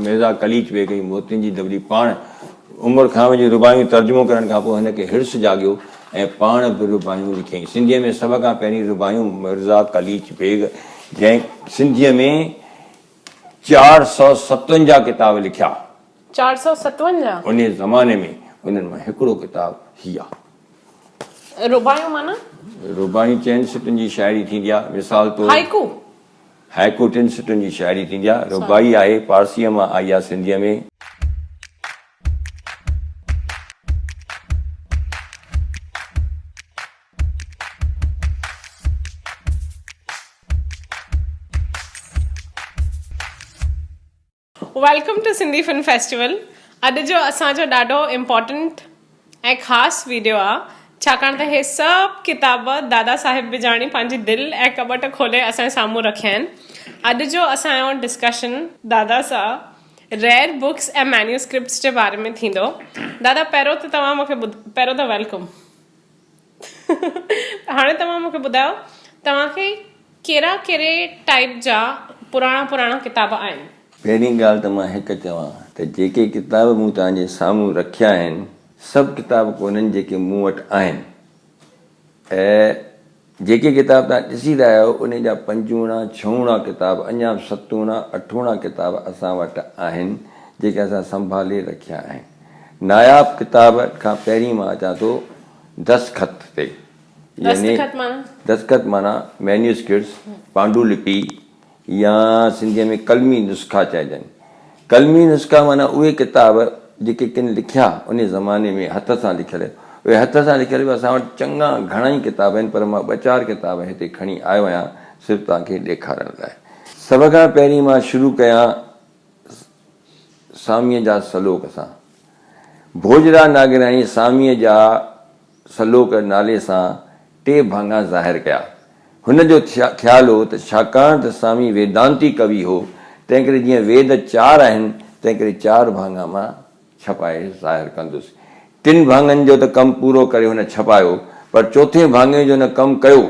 मिर्ज़ा कलीच वे कई मोतियुनि जी दबली पाण उमर ख़ान जी रुबायूं तर्जुमो करण खां पोइ हिनखे हिर्स जाॻियो ऐं पाण बि रुबायूं लिखियईं। सिंधीअ में सभ खां पहिरीं रुबायूं मिर्ज़ा कलीच बेग जंहिं सिंधीअ में 457 किताब लिखिया। 457 उन ज़माने में उन्हनि मां हिकिड़ो किताब हीअ आहे। रुबायूं माना रुबायूं 4 सिटुनि जी शाइरी थींदी आहे। मिसाल तौरु हाइकू हाइकू 3 सिटुनि जी शाइरी थींदी आहे। रुबाई आहे पारसीअ मां आई आहे सिंधीअ में। Welcome to Sindhi film festival. अॼु जो असांजो ॾाढो इम्पोर्टेंट ऐं ख़ासि वीडियो आहे, छाकाणि त हे सभु किताब दादा साहिब बिजाणी पंहिंजी दिलि ऐं कॿट खोले असांजे साम्हूं रखिया आहिनि। अॼु जो असांजो डिस्कशन दादा सां रेयर बुक्स ऐं मैन्यूस्क्रिप्ट्स जे बारे में थींदो। दादा पहिरियों त तव्हां मूंखे पहिरियों त वेलकम हाणे तव्हां मूंखे ॿुधायो तव्हांखे कहिड़ा कहिड़े टाइप जा पुराणा किताब आहिनि। पहिरीं ॻाल्हि त मां हिकु चवां त जेके किताब मूं तव्हांजे साम्हूं रखिया आहिनि सभु किताब कोन्हनि जेके मूं वटि आहिनि, ऐं जेके किताब तव्हां ॾिसी रहिया आहियो उन जा 5 6 किताब अञा 7 8 किताब असां वटि आहिनि जेके असां संभाले रखिया आहिनि। नायाब किताब खां पहिरीं मां अचां थो दस्तख़त ते, यानी दस्तख़त माना मैन्यूस्क्रिप्ट्स, पांडुलिपि या सिंधीअ में कलमी नुस्ख़ा चइजनि। कलमी नुस्ख़ा माना उहे किताब जेके किन लिखिया उन ज़माने में हथ सां लिखियल, उहे हथ सां लिखियल बि असां वटि चङा घणा ई किताब आहिनि, पर मां 2-4 किताब हिते खणी आयो आहियां सिर्फ़ु तव्हांखे ॾेखारण लाइ। सभ खां पहिरीं मां शुरू कयां सामीअ जा सलोक सां। भोजराज नागराणी सामीअ जा सलोक नाले सां 3 भाङा ज़ाहिर कया। हुनजो ख़्यालु हो त छाकाणि त सामी वेदांती कवि हो, तंहिं करे जीअं वेद 4 आहिनि तंहिं करे 4 भाङा मां छपाए ज़ाहिर कंदुसि। 3 भाङनि जो त कमु पूरो करे हुन छपायो, पर 4थे भाङे जो न कमु कयो।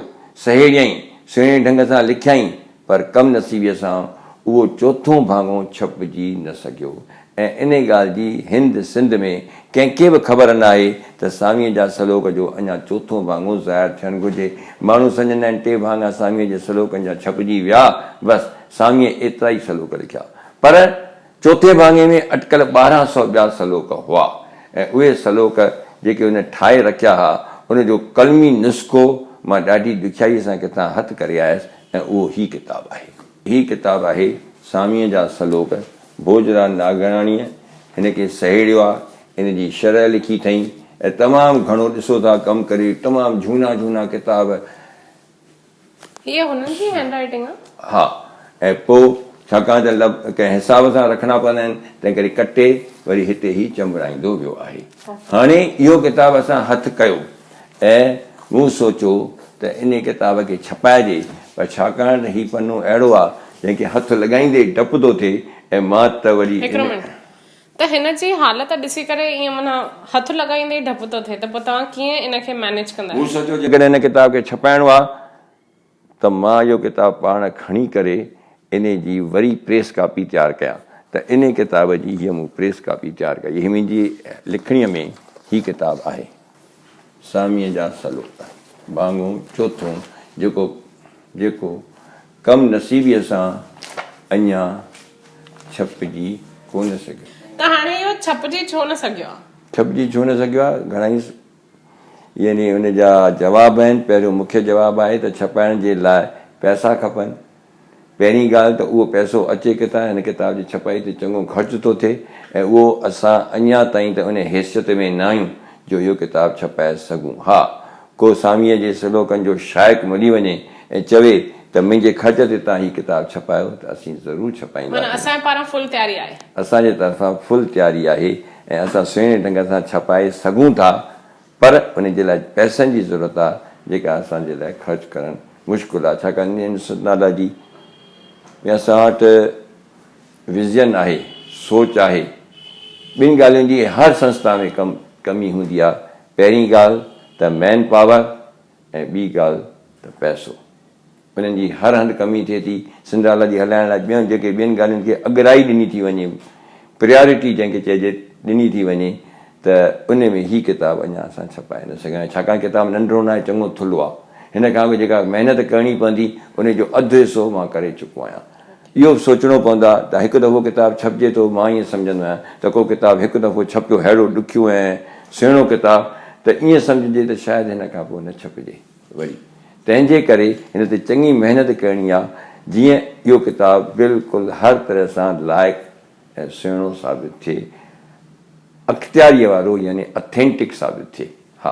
सहेड़ियईं, सुहिणे ढंग सां लिखियईं, पर कम नसीबीअ सां उहो 4थो भाङो छपिजी न सघियो। ऐं इन ॻाल्हि जी हिंद सिंध में कंहिंखे बि ख़बर न आहे त सामीअ जा सलोक जो अञा 4थो भाङो ज़ाहिर थियणु घुरिजे। माण्हू सम्झंदा आहिनि 3 भाङा सामीअ जे सलोकनि जा छपिजी विया, बसि सामीअ एतिरा ई सलोक लिखिया, पर 4थे भाङे में अटकल 1200 ॿिया सलोक हुआ। ऐं उहे सलोक जेके हुन ठाहे रखिया हुआ उनजो कलमी नुस्ख़ो मां ॾाढी ॾुखियाईअ सां किथां हथु करे आयुसि, ऐं उहो ही किताबु आहे। ही किताबु आहे सामीअ जा सलोक। भोजराज नागराणीअ हिन खे सहेड़ियो आहे, हिन जी शरह लिखी अथईं, ऐं तमामु घणो ॾिसो था कमु करे, तमामु झूना किताब। हीअ हुननि जी हैंडराइटिंग आहे? हा, ऐं पोइ छाकाणि त कंहिं हिसाब सां रखणा पवंदा आहिनि तंहिं करे कटे वरी हिते ई चंबड़ाईंदो वियो आहे। हाणे इहो किताबु असां हथु कयो ऐं मूं सोचियो त इन किताब खे छपाइजे, पर छाकाणि त हीउ पनो अहिड़ो आहे जंहिंखे हथु लॻाईंदे डपु थो थिए, ऐं मां त वरी त हिन जी हालत ॾिसी करे ईअं माना हथु लॻाईंदे डपु थो थिए, त पोइ तव्हां कीअं इनखे मैनेज कंदा? मूं सोचियो जेकॾहिं हिन किताब खे छपाइणो आहे त मां इहो किताबु पाण खणी करे इन जी वरी प्रेस कापी तयारु कयां। त इन किताब जी हीअ मूं प्रेस कापी तयारु कई। हीअ मुंहिंजी लिखणीअ में हीअ किताबु आहे, सामीअ जा सलोक, भाङो 4थों, जेको कम नसीबीअ सां अञा छपिजी कोन सघियो। त हाणे इहो छपिजी छो न सघियो आहे? छपिजी छो न सघियो आहे? घणेई यानी हुन जा जवाब आहिनि। पहिरियों मुख्य जवाबु आहे त छपाइण जे लाइ पैसा खपनि। पहिरीं ॻाल्हि त उहो पैसो अचे किथां? हिन किताब जी छपाई ते चङो ख़र्चु थो थिए, ऐं उहो असां अञा ताईं त उन हैसियत में न आहियूं जो इहो किताबु छपाए सघूं। हा, को सामीअ जे सलोकनि जो शाइक़ु मिली वञे ऐं चवे त मुंहिंजे ख़र्च ते तव्हां हीउ किताबु छपायो, त असीं ज़रूरु छपाईंदासीं। असांजे पारां फुल तयारी आहे? असांजे तरफ़ां फुल तयारी आहे, ऐं असां सुहिणे ढंग सां छपाए सघूं था, पर उन जे लाइ पैसनि जी ज़रूरत आहे जेका असांजे लाइ ख़र्चु करणु मुश्किल आहे। छाकाणि नाला जी असां वटि विज़न आहे, सोच आहे। 2 ॻाल्हियुनि जी हर संस्था में कमी हूंदी आहे। पहिरीं ॻाल्हि त मैन पावर, ऐं ॿी ॻाल्हि त पैसो। उन्हनि जी हर हंधि कमी थिए थी। सिंधाला जी हलाइण लाइ ॿियूं जेके 2 ॻाल्हियुनि खे अॻिराई ॾिनी थी वञे, प्रायोरिटी जंहिंखे चइजे ॾिनी थी वञे त उन में ही किताबु अञा असां छपाए न सघिया छाकाणि किताबु नंढिड़ो न आहे चङो थुल्हो आहे हिन खां बि जेका महिनत करणी पवंदी उन जो अधु हिसो मां करे चुको आहियां इहो बि सोचणो पवंदो आहे त हिकु दफ़ो किताबु छपिजे थो मां ईअं सम्झंदो आहियां त को किताबु हिकु दफ़ो छपियो अहिड़ो ॾुखियो ऐं सुहिणो किताबु त ईअं सम्झिजे त शायदि हिन खां पोइ न छपिजे वरी तंहिंजे करे हिन ते चङी महिनत करणी आहे जीअं इहो किताबु बिल्कुलु हर तरह सां लाइक़ु ऐं सुहिणो साबित थिए अख़्तियारीअ वारो यानी ऑथेंटिक साबित थिए हा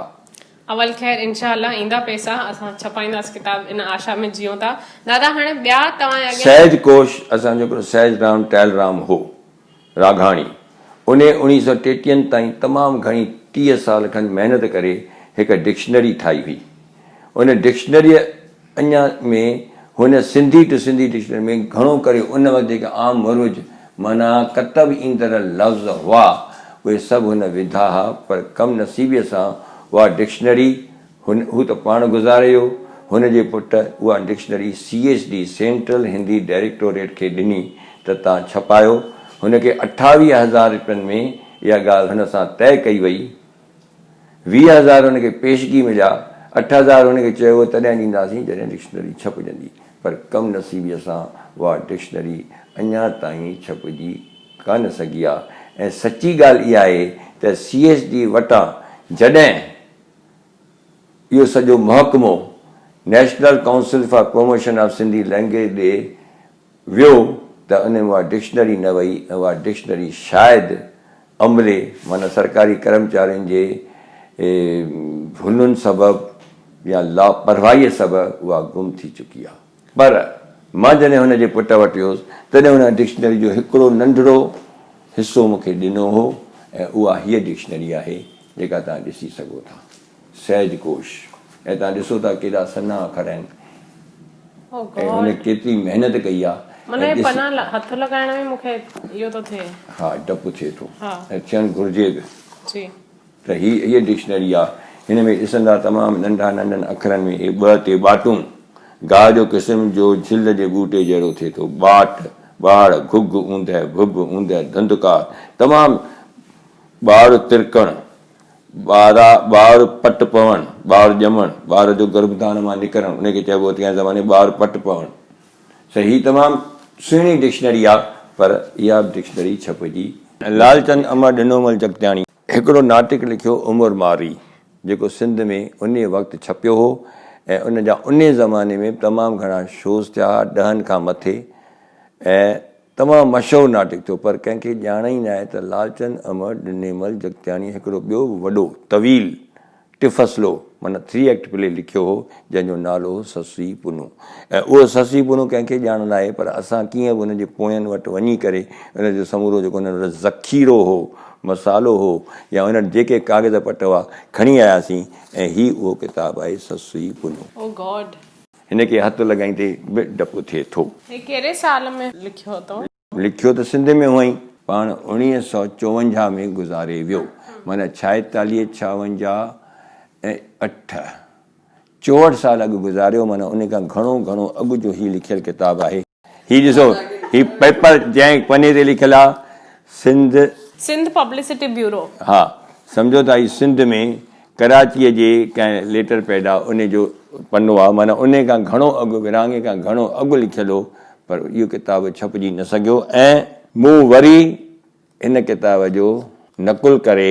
अवल ख़ैर इंशाअल्लाह ईंदा पैसा असां छपाईंदासीं किताब इन आशा में जियूं था दादा हाणे ॿिया तव्हां सहज कोश असांजो हिकिड़ो सहज राम टेलराम हो राघाणी उन 1933 ताईं तमामु घणी 30 साल खनि महिनत करे हिकु डिक्शनरी ठाही हुई उन डिक्शनरीअ अञा में हुन सिंधी टू सिंधी डिक्शनरी में घणो करे उन वक़्तु जेके आम मरुज माना कतब ईंदड़ लफ़्ज़ हुआ उहे सभु हुन विधा हुआ पर कम नसीबीअ सां उहा डिक्शनरी हू त पाण गुज़ारे वियो हुनजे पुटु उहा dictionary CHD central Hindi directorate खे ॾिनी त तव्हां छपायो हुनखे 28,000 रुपयनि में इहा ॻाल्हि हुन सां तय कई वई 20,000 हुनखे पेशगी मिलिया 8,000 हुनखे चयो हुओ तॾहिं ॾींदासीं जॾहिं डिक्शनरी छपजंदी पर कम नसीबीअ सां उहा डिक्शनरी अञा ताईं छपजी कान सघी आहे ऐं सची ॻाल्हि इहा आहे त CHD वटां जॾहिं इहो सॼो महकमो national council for promotion of Sindhi language ॾे वियो त उन में उहा डिक्शनरी न वई ऐं उहा डिक्शनरी शायदि अमले माना सरकारी कर्मचारियुनि जे भुलुनि सबबु या लापरवाहीअ सबबु उहा गुम थी चुकी आहे पर मां जॾहिं हुनजे पुटु वटि वियुसि तॾहिं हुन डिक्शनरी जो हिकिड़ो नंढिड़ो हिसो मूंखे ॾिनो हो ऐं उहा हीअ डिक्शनरी आहे जेका तव्हां ॾिसी सघो था सहज कोश ऐं तव्हां ॾिसो था केॾा सन्हा अखर आहिनि ऐं हुन केतिरी महिनत कई आहे हथ लॻाइण में मूंखे इहो थो थिए हा डपु थिए थो ऐं थियणु घुरिजे बि जी त हीअ डिक्शनरी आहे हिन में ॾिसंदा तमामु नंढा नंढनि अखरनि में हे ॿ ते ॿाटूं गाह जो क़िस्म जो झिल जे ॿूटे जहिड़ो थिए थो बाट ॿाड़ घुग ऊंदहि भुग ऊंदहि धंधकार तमामु ॿार तिरकणु ॿार पट पवणु ॿार ॼमणु ॿार जो गर्भधान मां निकिरणु उनखे चइबो आहे तंहिं ज़माने ॿार पट पवणु त हीअ तमामु सुहिणी डिक्शनरी आहे पर इहा बि डिक्शनरी छपजी लालचंद अमर ॾिनोमल जगत्याणी हिकिड़ो नाटक लिखियो उमिरि मारी जेको सिंध में उन वक़्तु छपियो हो ऐं उन जा उन ज़माने में तमामु घणा शोज़ थिया 10 खां मथे ऐं तमामु मशहूरु नाटक थियो पर कंहिंखे ॼाण ई न आहे त लालचंद अमर ॾिनेमल जगत्याणी हिकिड़ो ॿियो वॾो तवील टिफसलो माना 3 एक्ट प्ले लिखियो हो जंहिंजो नालो हो ससी पुनू ऐं उहो ससी पुनू कंहिंखे ॼाण न आहे पर असां कीअं बि हुनजे पोयनि वटि वञी करे हुनजो समूरो जेको हुन वटि ज़ख़ीरो हो मसालो हो या हुन जेके कागज़ पट हुआ खणी आयासीं ऐं हीअ उहो किताबु आहे ससी पुनू हिनखे हथु लॻाईंदे बि डपु थिए थो कहिड़े साल में लिखियो अथव लिखियो त सिंध में हुअईं पाण 1954 में गुज़ारे वियो माना 46 56 ऐं 8 64 साल अॻु गुज़ारियो माना उन खां घणो घणो अॻु जो हीउ लिखियलु किताबु आहे हीउ ॾिसो हीउ पेपर जंहिं पने ते लिखियलु आहे सिंध पब्लिसिटी ब्यूरो हा सम्झो था हीउ सिंध में कराचीअ जे कंहिं लेटर पैड आहे उन जो पनो आहे माना उन खां घणो अॻु विरहाङे खां घणो अॻु लिखियलु हो पर इहो किताबु छपजी न सघियो ऐं मूं वरी इन किताब जो नकुल करे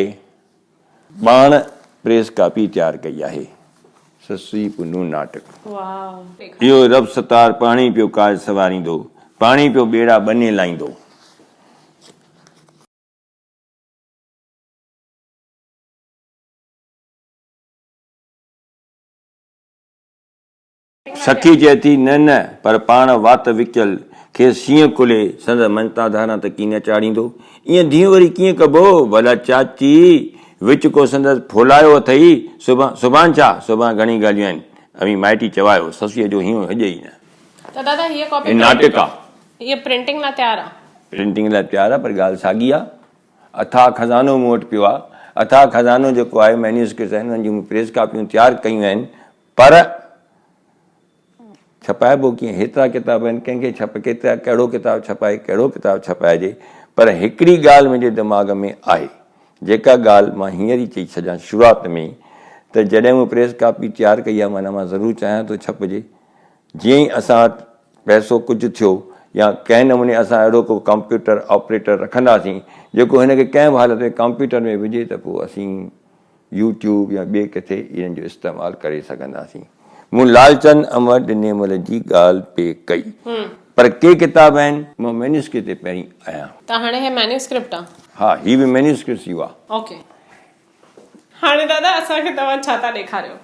पाण प्रेस कापी तयारु कई आहे ससी पुनू नाटक इहो रब सतार पाणी पियो काज सवारींदो पाणी पियो ॿेड़ा बने लाहींदो सखी चए थी न पर पाण वात विकियल खे सीअं कुले संद मनता धारा त कीन चाढ़ींदो ईअं धीअ वरी कीअं कबो भला चाची विच को संदसि फोलायो अथई सुभाणे छा सुभाणे घणी ॻाल्हियूं आहिनि अवी माइटी चवायो ससीअ जो हीअं हजे ई न त दादा हीअ कॉपी नाटक आहे हीअ प्रिंटिंग लाइ तयारु आहे प्रिंटिंग लाइ तयारु आहे पर ॻाल्हि साॻी आहे अथाह खज़ानो मूं वटि पियो आहे अथाह खज़ानो जेको आहे मैन्यूस्क्रिप्ट्स आहिनि उन्हनि जूं प्रेस कापियूं तयारु कयूं आहिनि पर छपाइबो कीअं हेतिरा किताब आहिनि कंहिंखे केतिरा कहिड़ो किताबु छपाए कहिड़ो किताबु छपाइजे पर हिकिड़ी ॻाल्हि मुंहिंजे दिमाग़ में आहे, जेका ॻाल्हि मां हींअर ई चई छॾियां शुरूआति में, त जॾहिं मूं प्रेस कापी तयारु कई आहे, माना मां ज़रूरु चाहियां थो छपिजे। जीअं ई असां वटि पैसो कुझु थियो या कंहिं नमूने असां अहिड़ो को कंप्यूटर ऑपरेटर रखंदासीं जेको हिन खे कंहिं बि हालत में कंप्यूटर में विझे, त पोइ असीं यूट्यूब या ॿिए किथे इन्हनि जो इस्तेमालु करे सघंदासीं। मूं लालचंद अमर ॾिनेमल जी ॻाल्हि पे कई, पर के किताब आहिनि मां मैन्यूस्क्रिप्ट ते पहिरीं आहियां। त हाणे हे मैन्यूस्क्रिप्ट आहे? हा, ही बि मैन्यूस्क्रिप्ट ई आहे। ओके, हाणे दादा असांखे तव्हां छा था ॾेखारियो?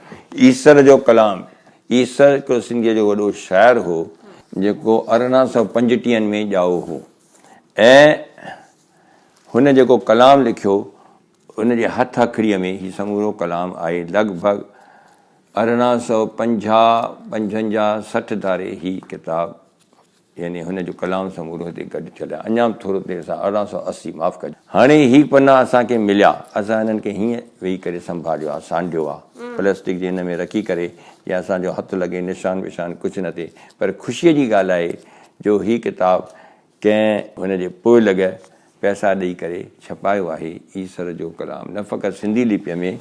ईसर जो कलाम। ईसर हिकिड़ो सिंधीअ जो वॾो शाइर हो जेको 1835 में ॼाओ हो, ऐं हुन जेको कलाम लिखियो हुनजे हथ अखड़ीअ में ही समूरो कलाम आहे। लॻभॻि 1850-55-60 धारे ही किताब, यानी हुनजो कलाम समूरो हिते गॾु थियल आहे। अञा थोरो देरि सां 1880, माफ़ु कजो। हाणे ही पना असांखे मिलिया, असां हिननि खे हीअं वेही करे संभालियो आहे, सांडियो आहे प्लास्टिक जे हिन में रखी करे, या असांजो हथु लॻे, निशान विशान कुझु न थिए। पर ख़ुशीअ जी ॻाल्हि आहे जो ही किताब कंहिं हुनजे पोइ लॻ पैसा ॾेई करे छपायो आहे, ईसर जो कलाम, न फ़क़ति सिंधी लिपीअ में।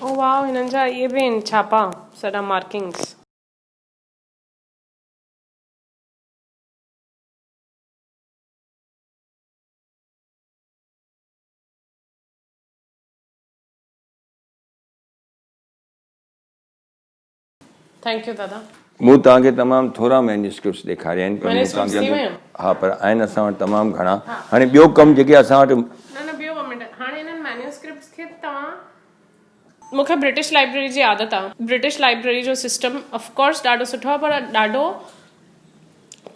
ओ वाह, हिननि जा इहे बि आहिनि छापा, सॼा मार्किंग्स। थैंक यू दादा। मूं तव्हांखे तमामु थोरा मैन्यूस्क्रिप्ट्स ॾेखारिया आहिनि, पर मैन्यूस्क्रिप्ट्स थी विया? हा, पर आहिनि असां वटि तमामु घणा। हाणे ॿियो कमु जेके असां वटि न ॿियो ॿ मिंट, हाणे हिननि मैन्यूस्क्रिप्ट्स खे तव्हां, मूंखे ब्रिटिश लाइब्रेरी जी आदत आहे। ब्रिटिश लाइब्रेरी जो सिस्टम ऑफकोर्स ॾाढो सुठो आहे, पर ॾाढो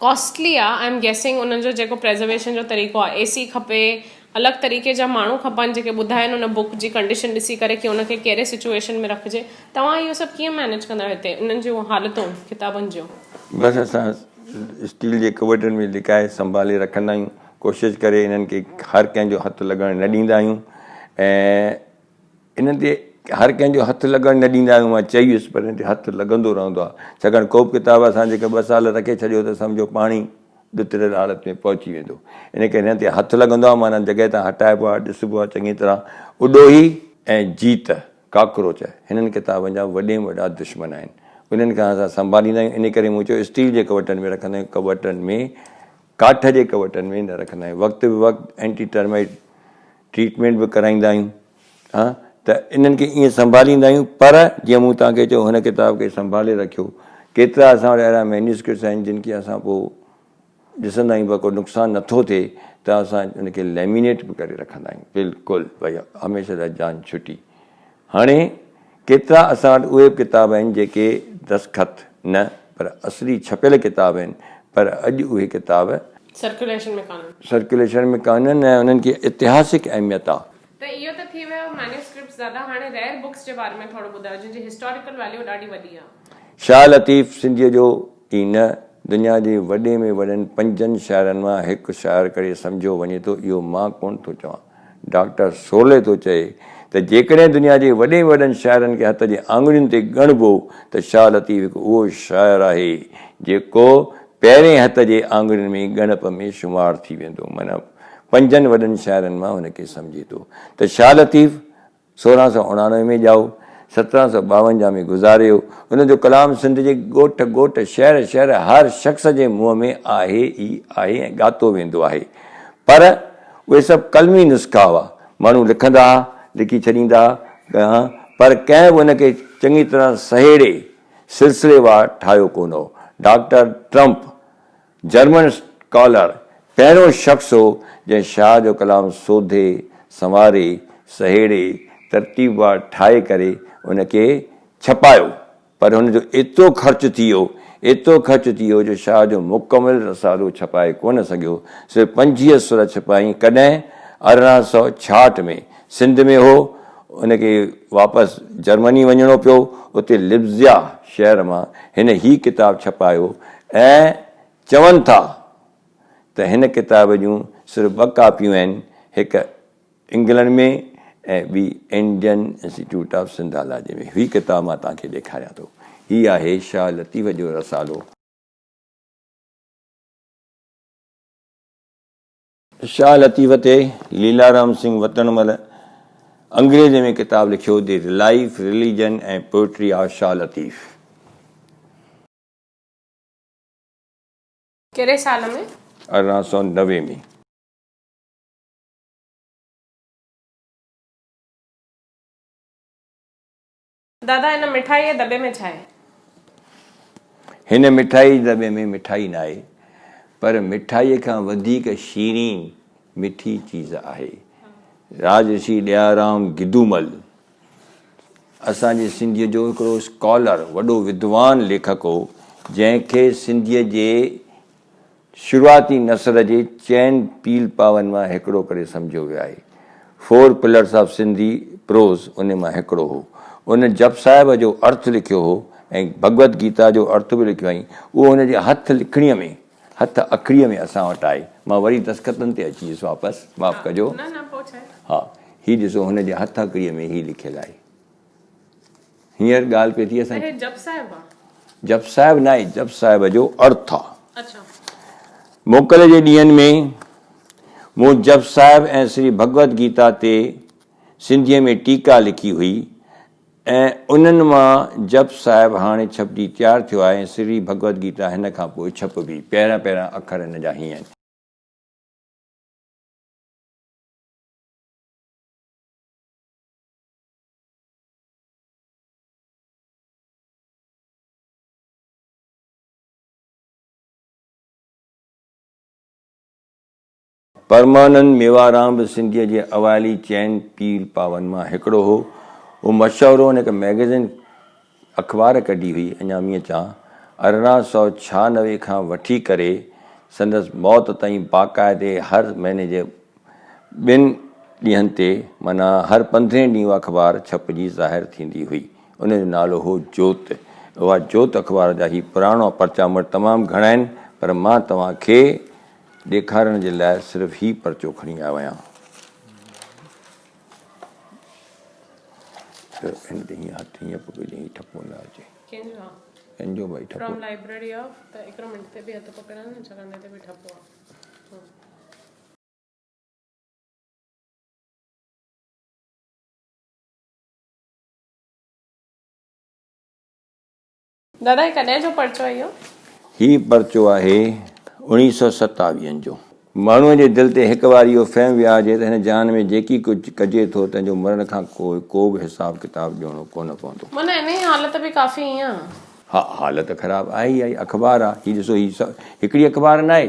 कॉस्टली आहे। आई एम गेसिंग उन्हनि जो जेको प्रिजर्वेशन जो तरीक़ो आहे, AC खपे, अलॻि तरीक़े जा माण्हू खपनि जेके ॿुधाइनि उन बुक जी कंडीशन ॾिसी करे कि उनखे कहिड़े सिचुएशन में रखिजे। तव्हां इहो सभु कीअं मैनेज कंदा आहियो हिते, इन्हनि जूं हालतूं किताबनि जूं? बसि असां स्टील जे कबटनि में लिकाए संभाले रखंदा आहियूं, कोशिशि करे इन्हनि खे हर कंहिंजो हथु लॻणु न ॾींदा आहियूं, ऐं इन्हनि ते हर कंहिंजो हथु लॻणु न ॾींदा आहियूं। मां चईयुसि, पर हिन ते हथु लॻंदो रहंदो आहे, छाकाणि को बि किताब असां जेके 2 साल रखे छॾियो त सम्झो पाणी ॾुतरियल हालत में पहुची वेंदो। इन करे हिन ते हथु लॻंदो आहे, माना जॻह तां हटाइबो आहे, ॾिसबो आहे चङी तरह। उॾोही ऐं जीत, काकरोच हिननि किताबनि जा वॾे में वॾा दुश्मन आहिनि। उन्हनि खां असां संभालींदा आहियूं। इन करे मूं चयो स्टील जे कबटनि में रखंदा आहियूं, कबटनि में, काठ जे कबटनि में न रखंदा आहियूं। वक़्तु बि वक़्तु एंटी टर्माइट ट्रीटमेंट बि कराईंदा आहियूं। हा, त इन्हनि खे ईअं संभालींदा आहियूं। पर जीअं मूं तव्हांखे चयो, हुन किताब खे संभाले रखियो। केतिरा असां वटि अहिड़ा मैन्यूस्क्रिप्ट्स आहिनि जिन खे असां पोइ ॾिसंदा आहियूं, पर को नुक़सानु नथो थिए त असां उनखे लैमिनेट बि करे रखंदा आहियूं, बिल्कुलु भई हमेशह लाइ जान छुटी। हाणे केतिरा असां वटि उहे किताब आहिनि जेके दस्तख़त न, पर असली छपियल किताब आहिनि, पर अॼु उहे किताब सर्कुलेशन में कान्हनि, ऐं उन्हनि खे ऐतिहासिक अहमियत आहे। त इहो त थी वियो मैन्यूस्क्रिप्ट्स दादा। हाणे रेयर बुक्स जे बारे में थोरो ॿुधायो, जिन जी हिस्टोरिकल वैल्यू ॾाढी वॾी आहे। शाह लतीफ़ सिंधीअ जो ई न, दुनिया जे वॾे में वॾनि 5 शाइरनि मां हिकु शाइर करे सम्झो वञे थो। इहो मां कोन थो चवां, डॉक्टर सोले थो चए त जेकॾहिं दुनिया जे वॾे में वॾनि शाइरनि खे हथ जे आङुरियुनि ते ॻणिबो त शाह लतीफ़ हिकु उहो शाइर आहे जेको पहिरें हथ जे आङुरियुनि में ॻणप में शुमारु थी वेंदो, माना 5 वॾनि शाइरनि मां हुनखे सम्झे थो। त शाह लतीफ़ 1699 में ॼाओ, 1752 में गुज़ारियो। हुनजो कलाम सिंध जे ॻोठ ॻोठ, शहर शहर, हर शख़्स जे मुंहं में आहे ई आहे ऐं ॻातो वेंदो आहे। पर उहे सभु कलमी नुस्ख़ा हुआ, माण्हू लिखंदा, लिखी छॾींदा, पर कंहिं बि हुनखे चङी तरह सहेड़े सिलसिलेवार ठाहियो कोन हो। डॉक्टर ट्रम्प, जर्मन स्कॉलर, पहिरियों शख़्स हो जंहिं शाह जो कलाम सोधे, संवारे, सहेड़े, तरतीबवार ठाहे करे उनखे छपायो। पर हुनजो एतिरो ख़र्चु थी वियो जो शाह जो मुकमिल रसालो छपाए कोन सघियो। सिर्फ़ु 25 सुर छपाई। कॾहिं 1866 में सिंध में हो, उनखे वापसि जर्मनी वञिणो पियो। उते लिब्ज़िया शहर मां हिन ही किताब छपायो, ऐं चवनि था त हिन किताब जूं सिर्फ़ु 2 कापियूं आहिनि, हिकु इंग्लैंड में ऐं ॿी इंडियन इंस्टीट्यूट ऑफ सिंधालॉजी में। हीअ किताब मां तव्हांखे ॾेखारियां थो। हीअ आहे शाह लतीफ़ जो रसालो। शाह लतीफ़ ते लीलाराम सिंह वतनमल अंग्रेज़ी में किताब लिखियो द लाइफ रिलीजन ऐं पोइट्री ऑफ शाह लतीफ़। कहिड़े साल में? 1890 में। दादा हिन मिठाई जे दॿे में छा आहे? हिन मिठाई दॿे में मिठाई न आहे, पर मिठाईअ खां वधीक शीरीन मिठी चीज़ आहे। राजर्षि दयाराम गिदूमल असांजे सिंधीअ जो हिकिड़ो स्कॉलर, वॾो विद्वान लेखक हो, जंहिंखे सिंधीअ जे शुरूआती नसर जे चइनि पील पावनि मां हिकिड़ो करे सम्झियो वियो आहे। 4 पिलर्स ऑफ सिंधी प्रोज़ उन मां हिकिड़ो हो। उन जप साहिब जो अर्थ लिखियो हो ऐं भगवत गीता जो अर्थ बि लिखियो आई। उहो हुनजे हथ अखड़ीअ में असां वटि आहे। मां वरी दस्खतनि ते अची वियुसि वापसि, माफ़ु कजो। हा, हीउ ॾिसो हुनजे हथ अखड़ीअ में हीउ लिखियलु आहे। हींअर ॻाल्हि पई थी असांजी। जप साहिब न आहे, जप साहिब जो अर्थ आहे। मोकल जे ॾींहंनि में मूं जप साहिब ऐं श्री भगवत गीता ते सिंधीअ में टीका लिखी हुई ऐं उन्हनि मां जप साहिब हाणे छपजी तयारु थियो आहे ऐं श्री भगवत गीता हिन खां पोइ छपबी। पहिरियां अखर हिन जा हीअं आहिनि। परमानंद मेवाराम बि सिंधीअ जे अवाइली चइनि पील पावनि मां हिकिड़ो हो। उहो मशहूरु हो। हुन हिकु मैगज़िन अख़बार कढी हुई अञा मीअं चां 1896 खां वठी करे संदसि मौत ताईं बाक़ाइदे हर महीने जे 2 ॾींहंनि ते, माना हर 15 ॾींहं उहा अख़बार छपजी ज़ाहिर थींदी हुई। उनजो नालो हो जोत। उहा जोत अख़बार जा ही पुराणा पर्चा मूं वटि तमामु घणा आहिनि, पर मां तव्हांखे ॾेखारण जे लाइ सिर्फ़ु ही पर्चो खणी आयो आहियां। हिन ते हीअं हथु हीअं पकड़जे, हीअं ठपो न अचे कंहिंजो भई ठपो। फ्रॉम लाइब्रेरी ऑफ त हिकिड़ो मिंट ते बि हथु पकड़नि न, छाकाणि ते बि ठपो आहे। दादा कॾहिं जो पर्चो आहे इहो? ही पर्चो आहे 1927 जो। माण्हूअ जे दिलि ते हिकु बार इहो फ़हम विया हुजे त हिन जान में जेकी कुझु कजे थो तंहिंजो मरण खां को बि हिसाब किताब ॾियणो कोन पवंदो। माना इन जी हालत बि काफ़ी ईअं। हा, हालत ख़राबु आहे ई आहे। अख़बार आहे हीउ, ॾिसो हीउ हिकिड़ी अख़बार न आहे।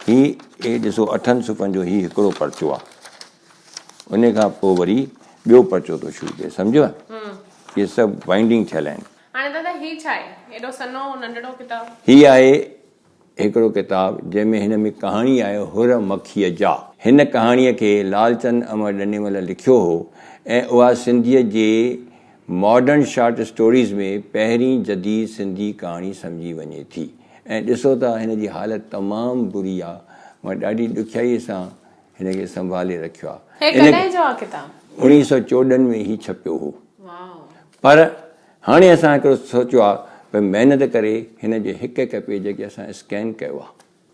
हीउ ॾिसो 8 सुफ़्हनि जो हीउ हिकिड़ो पर्चो आहे। उन खां पोइ वरी ॿियो पर्चो थो शुरू थिए, सम्झो। इहे सभु बाइंडिंग थियल आहिनि। हाणे दादा हीउ छा आहे? एॾो सनो नंढड़ो किताब? हीउ आहे हिकिड़ो किताब जंहिंमें हिन में कहाणी आहे हुर मखीअ जा। हिन कहाणीअ खे लालचंद अमर ॾनेमल लिखियो हो ऐं उहा सिंधीअ जे मॉडर्न शॉर्ट स्टोरीज़ में पहिरीं जदीद सिंधी कहाणी सम्झी वञे थी। ऐं ॾिसो त हिन जी हालत तमामु बुरी आहे। मां ॾाढी ॾुखियाईअ सां हिन खे संभाले रखियो आहे। 1914 में ही छपियो हो। पर हाणे असां हिकिड़ो सोचियो आहे भई महिनत करे हिन जे हिकु पेज खे असां स्कैन कयो आहे।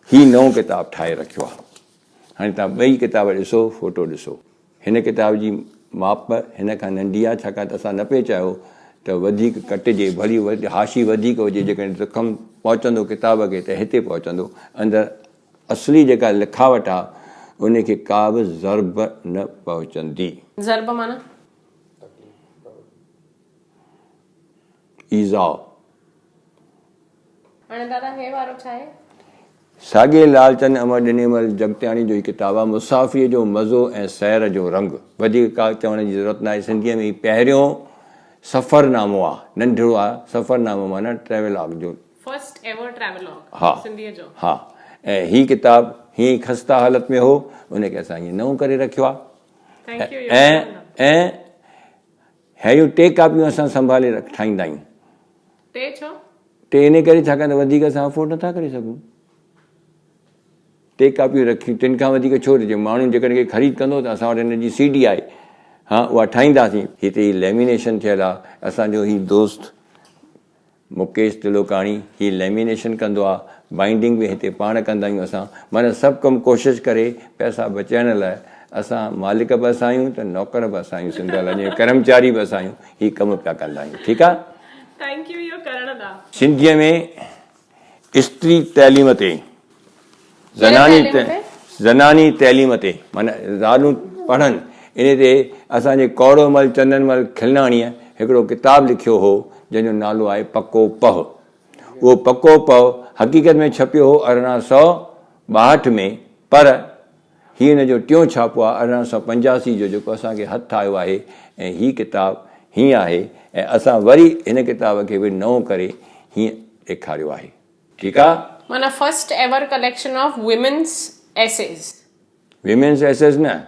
हीउ नओं किताबु ठाहे रखियो आहे। हाणे तव्हां ॿई किताब ॾिसो, फ़ोटो ॾिसो। हिन किताब जी माप हिन खां नंढी आहे, छाकाणि त असां न पिए चाहियो त वधीक कटिजे, भली हाशी वधीक हुजे। जेकॾहिं ज़ख़म पहुचंदो किताब खे त हिते पहुचंदो। अंदरि असली जेका लिखावट आहे उनखे का बि ज़रब न पहुचंदी। ज़रब माना ईज़ा। हाणे दादा हे वारो छा आहे? साॻे लालचंद अमर ॾनेमल जगतियाणी जो ही किताबु आहे, मुसाफ़िरीअ जो मज़ो ऐं सैर जो रंग। वधीक का चवण जी ज़रूरत न आहे। सिंधीअ में पहिरियों सफ़रनामो आहे, नंढिड़ो आहे। सफ़रनामो माना ट्रेवलॉग जो फर्स्ट एवर ट्रेवलॉग। हा, सिंधीअ जो। हा। ऐं ही किताबु हीअं खस्ता हालत में हो, उनखे असां हीअं नओं करे रखियो आहे। ऐं अहिड़ियूं 2 कापियूं असां संभाले ठाहींदा आहियूं। 2 छो? 2 इन करे छाकाणि त वधीक असां अफोर्ड नथा करे सघूं। 2 कापियूं रखियूं, 3 खां वधीक छो ॾिजे। माण्हू जेकॾहिं ख़रीद कंदो त असां वटि हिन जी CD आहे, हा, उहा ठाहींदासीं। हिते लेमिनेशन थियल आहे। असांजो ही दोस्त मुकेश तिलोकाणी ही लेमिनेशन कंदो आहे। बाइंडिंग बि हिते पाण कंदा आहियूं असां, माना सभु कमु कोशिशि करे पैसा बचाइण लाइ असां मालिक बि असां आहियूं त नौकर बि असां आहियूं, सिंधियल जीअं कर्मचारी बि असां आहियूं, हीउ कमु पिया कंदा आहियूं। ठीकु आहे। थैंक यू इहो करण लाइ। सिंधीअ में स्त्री तइलीम ते ज़नानी तइलीम ते माना ज़ालूं पढ़नि, इन ते असांजे कौड़ोमल चंदनमल खिलनाणीअ हिकिड़ो किताबु लिखियो हो जंहिंजो नालो आहे पको पह। उहो पको पह हक़ीक़त में छपियो हो 1862 में, पर हीअ हिन जो टियों छापो आहे 1885 जो, जेको असांखे हथु आयो आहे। ऐं हीअ किताबु हीअं आहे, ऐं असां वरी हिन किताब खे बि नओं करे हीअं ॾेखारियो आहे। ठीकु आहे। माना first ever collection of women's essays. Women's essays न,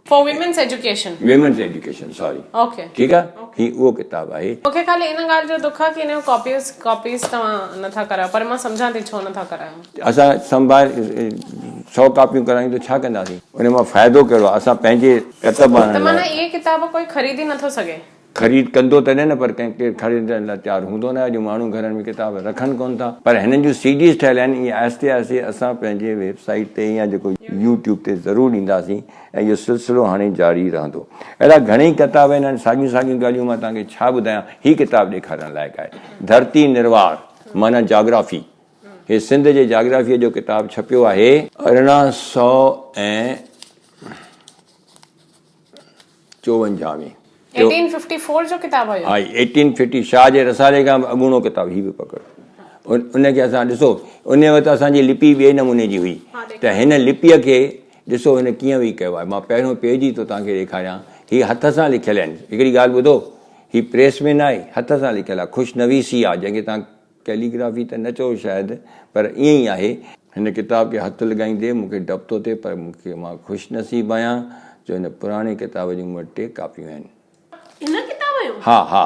for women's education. Women's education, sorry. Okay, ठीकु आहे। हीअ उहो किताबु आहे। मूंखे ख़ाली इन ॻाल्हि जो दुख आहे कि हिन जो कॉपीज़ तव्हां नथा करायो, पर मां सम्झां थी छो नथा करायो। असां संभाल 100 कापियूं करायूं त छा कंदासीं, उन मां फ़ाइदो कहिड़ो आहे। असां पंहिंजे किताब त माना इहे किताब कोई ख़रीदी नथो सघे। ख़रीद कंदो तॾहिं न, पर कंहिं ख़रीदण लाइ तयारु हूंदो न। अॼु माण्हू घरनि में किताब रखनि कोन था, पर हिननि जूं सीडीज़ ठहियल आहिनि। इहे आहिस्ते आहिस्ते असां पंहिंजे वेबसाइट ते या जेको यूट्यूब ते ज़रूरु ॾींदासीं, ऐं इहो सिलसिलो हाणे जारी रहंदो। अहिड़ा घणेई किताब आहिनि, साॻियूं साॻियूं ॻाल्हियूं मां तव्हांखे छा ॿुधायां। हीअ किताबु ॾेखारण लाइक़ु आहे, धरती निर्वार माना जाग्राफी। हे सिंध जे जाग्राफीअ जो किताबु छपियो आहे 1854 में। 1854 जो किताबु हुयो। हा, 1850 शाह जे रसाले खां अॻूणो किताबु हीउ बि पकड़। उनखे असां ॾिसो, उन वक़्तु असांजी लिपि ॿिए नमूने जी हुई, त हिन लिपीअ खे ॾिसो हिन कीअं बि कयो आहे। मां पहिरियों पेज ई थो तव्हांखे ॾेखारियां। हीअ हथ सां लिखियल आहिनि। हिकिड़ी ॻाल्हि ॿुधो, हीअ प्रेस में न आहे, हथ सां लिखियल आहे। ख़ुशनवीसी आहे, जंहिंखे तव्हां कैलीग्राफी त न चओ शायदि, पर ईअं ई आहे। हिन किताब खे हथु लॻाईंदे मूंखे डपु थो थिए, पर मां ख़ुशनसीब आहियां जो हिन पुराणे किताब जूं मूं वटि 2 कापियूं आहिनि। इन किताब जो? हा हा।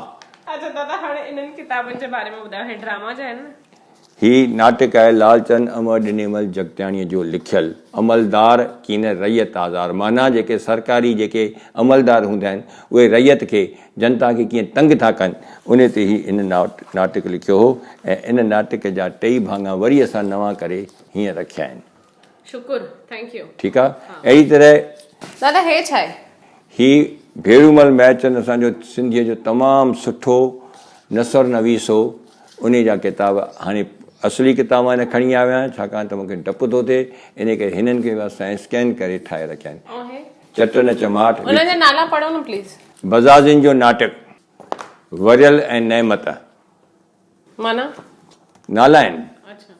अच्छा दादा, हाणे इन्हनि किताबनि जे बारे में ॿुधायो। हे ड्रामा जा आहिनि न? ही नाटक आहे लालचंद अमर ॾिनेमल जगतियाणीअ जो लिखियल। अमलदार की न रैयत आज़ार, माना जेके सरकारी जेके अमलदार हूंदा आहिनि उहे रैयत खे, जनता खे कीअं तंग था कनि, उन ते ही इन नाटक लिखियो हो। ऐं इन नाटक जा 2 भाङा वरी असां नवां करे हीअं रखिया आहिनि। शुक्र, थैंक यू। ठीकु आहे। अहिड़ी तरह दादा हे छा आहे? ही भेरूमल महचंद असांजो सिंधीअ जो तमामु सुठो नसर नवीस हो। उन जा किताब हाणे असली किताब न खणी आया आहियां, छाकाणि त मूंखे डपु थो थिए। इन करे हिननि खे असां स्कैन करे ठाहे रखिया आहिनि। चटन चमाट। उनजा नाला पढ़ो न प्लीज़। बज़ाज़िन जो नाटक, वरियल ऐं नेमत। माना नाला आहिनि। अच्छा,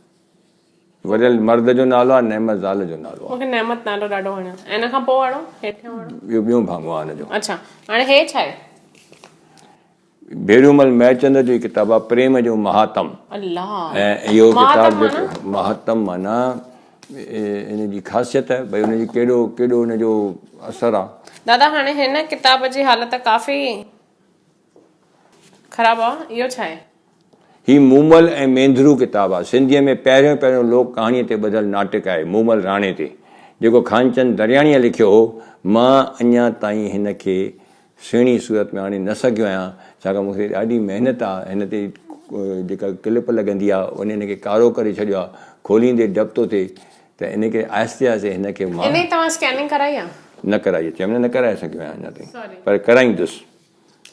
वरियल मर्द जो नालो आहे, नेमत ज़ाल जो नालो आहे। मूंखे नेमत नालो ॾाढो वणियो। ऐं इन खां पोइ वारो हेठियों वारो ॿियो भाङो आहे हिन जो। अच्छा, हाणे हे छा आहे? भेरूमल महचंद जो किताबु आहे प्रेम जो महात्म। अल्लाह। ऐं इहो किताबु जेको महात्म माना इन जी ख़ासियत आहे भई उनजी केॾो उनजो असरु आहे। दादा हाणे हिन किताब जी हालत काफ़ी ख़राबु आहे। इहो छा आहे? ही मूमल ऐं मेंधरू किताबु आहे। सिंधीअ में पहिरियों लोक कहाणीअ ते ॿधल नाटक आहे मूमल राणे ते, जेको खानचंद दरियाणीअ लिखियो हो। मां अञा ताईं हिन खे सुहिणी सूरत में आणे न सघियो आहियां, छाकाणि मूंखे ॾाढी महिनत आहे। हिन ते जेका क्लिप लॻंदी आहे उन हिनखे कारो करे छॾियो आहे, खोलींदे डपु थो थिए। त इन खे आहिस्ते आहिस्ते हिन खे मां तव्हां स्कैनिंग कराई आहे? न कराई, चवण न कराए सघियो आहियां अञा ताईं, पर कराईंदुसि।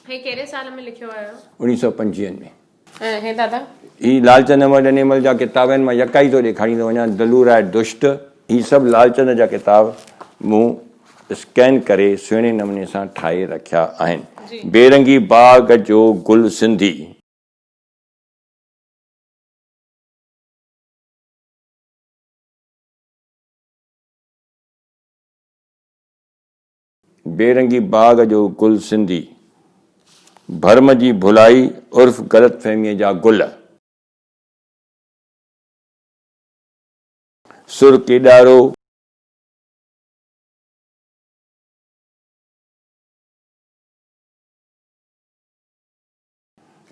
हे कहिड़े साल में लिखियो आयो? 1925 में। ऐं हे दादा ही लालचंद अमर ॾिनेमल जा किताब आहिनि। मां यका ई थो ॾेखारींदो वञा। दलूर आहे दुष्ट। ही सभु लालचंद जा किताब मूं स्कैन करे सुहिणे नमूने सां ठाहे रखिया आहिनि। बेरंगी बाग जो गुल सिंधी, बेरंगी बाग जो गुल सिंधी, भर्म जी भुलाई उर्फ ग़लत फहमीअ जा गुल, सुर केॾारो,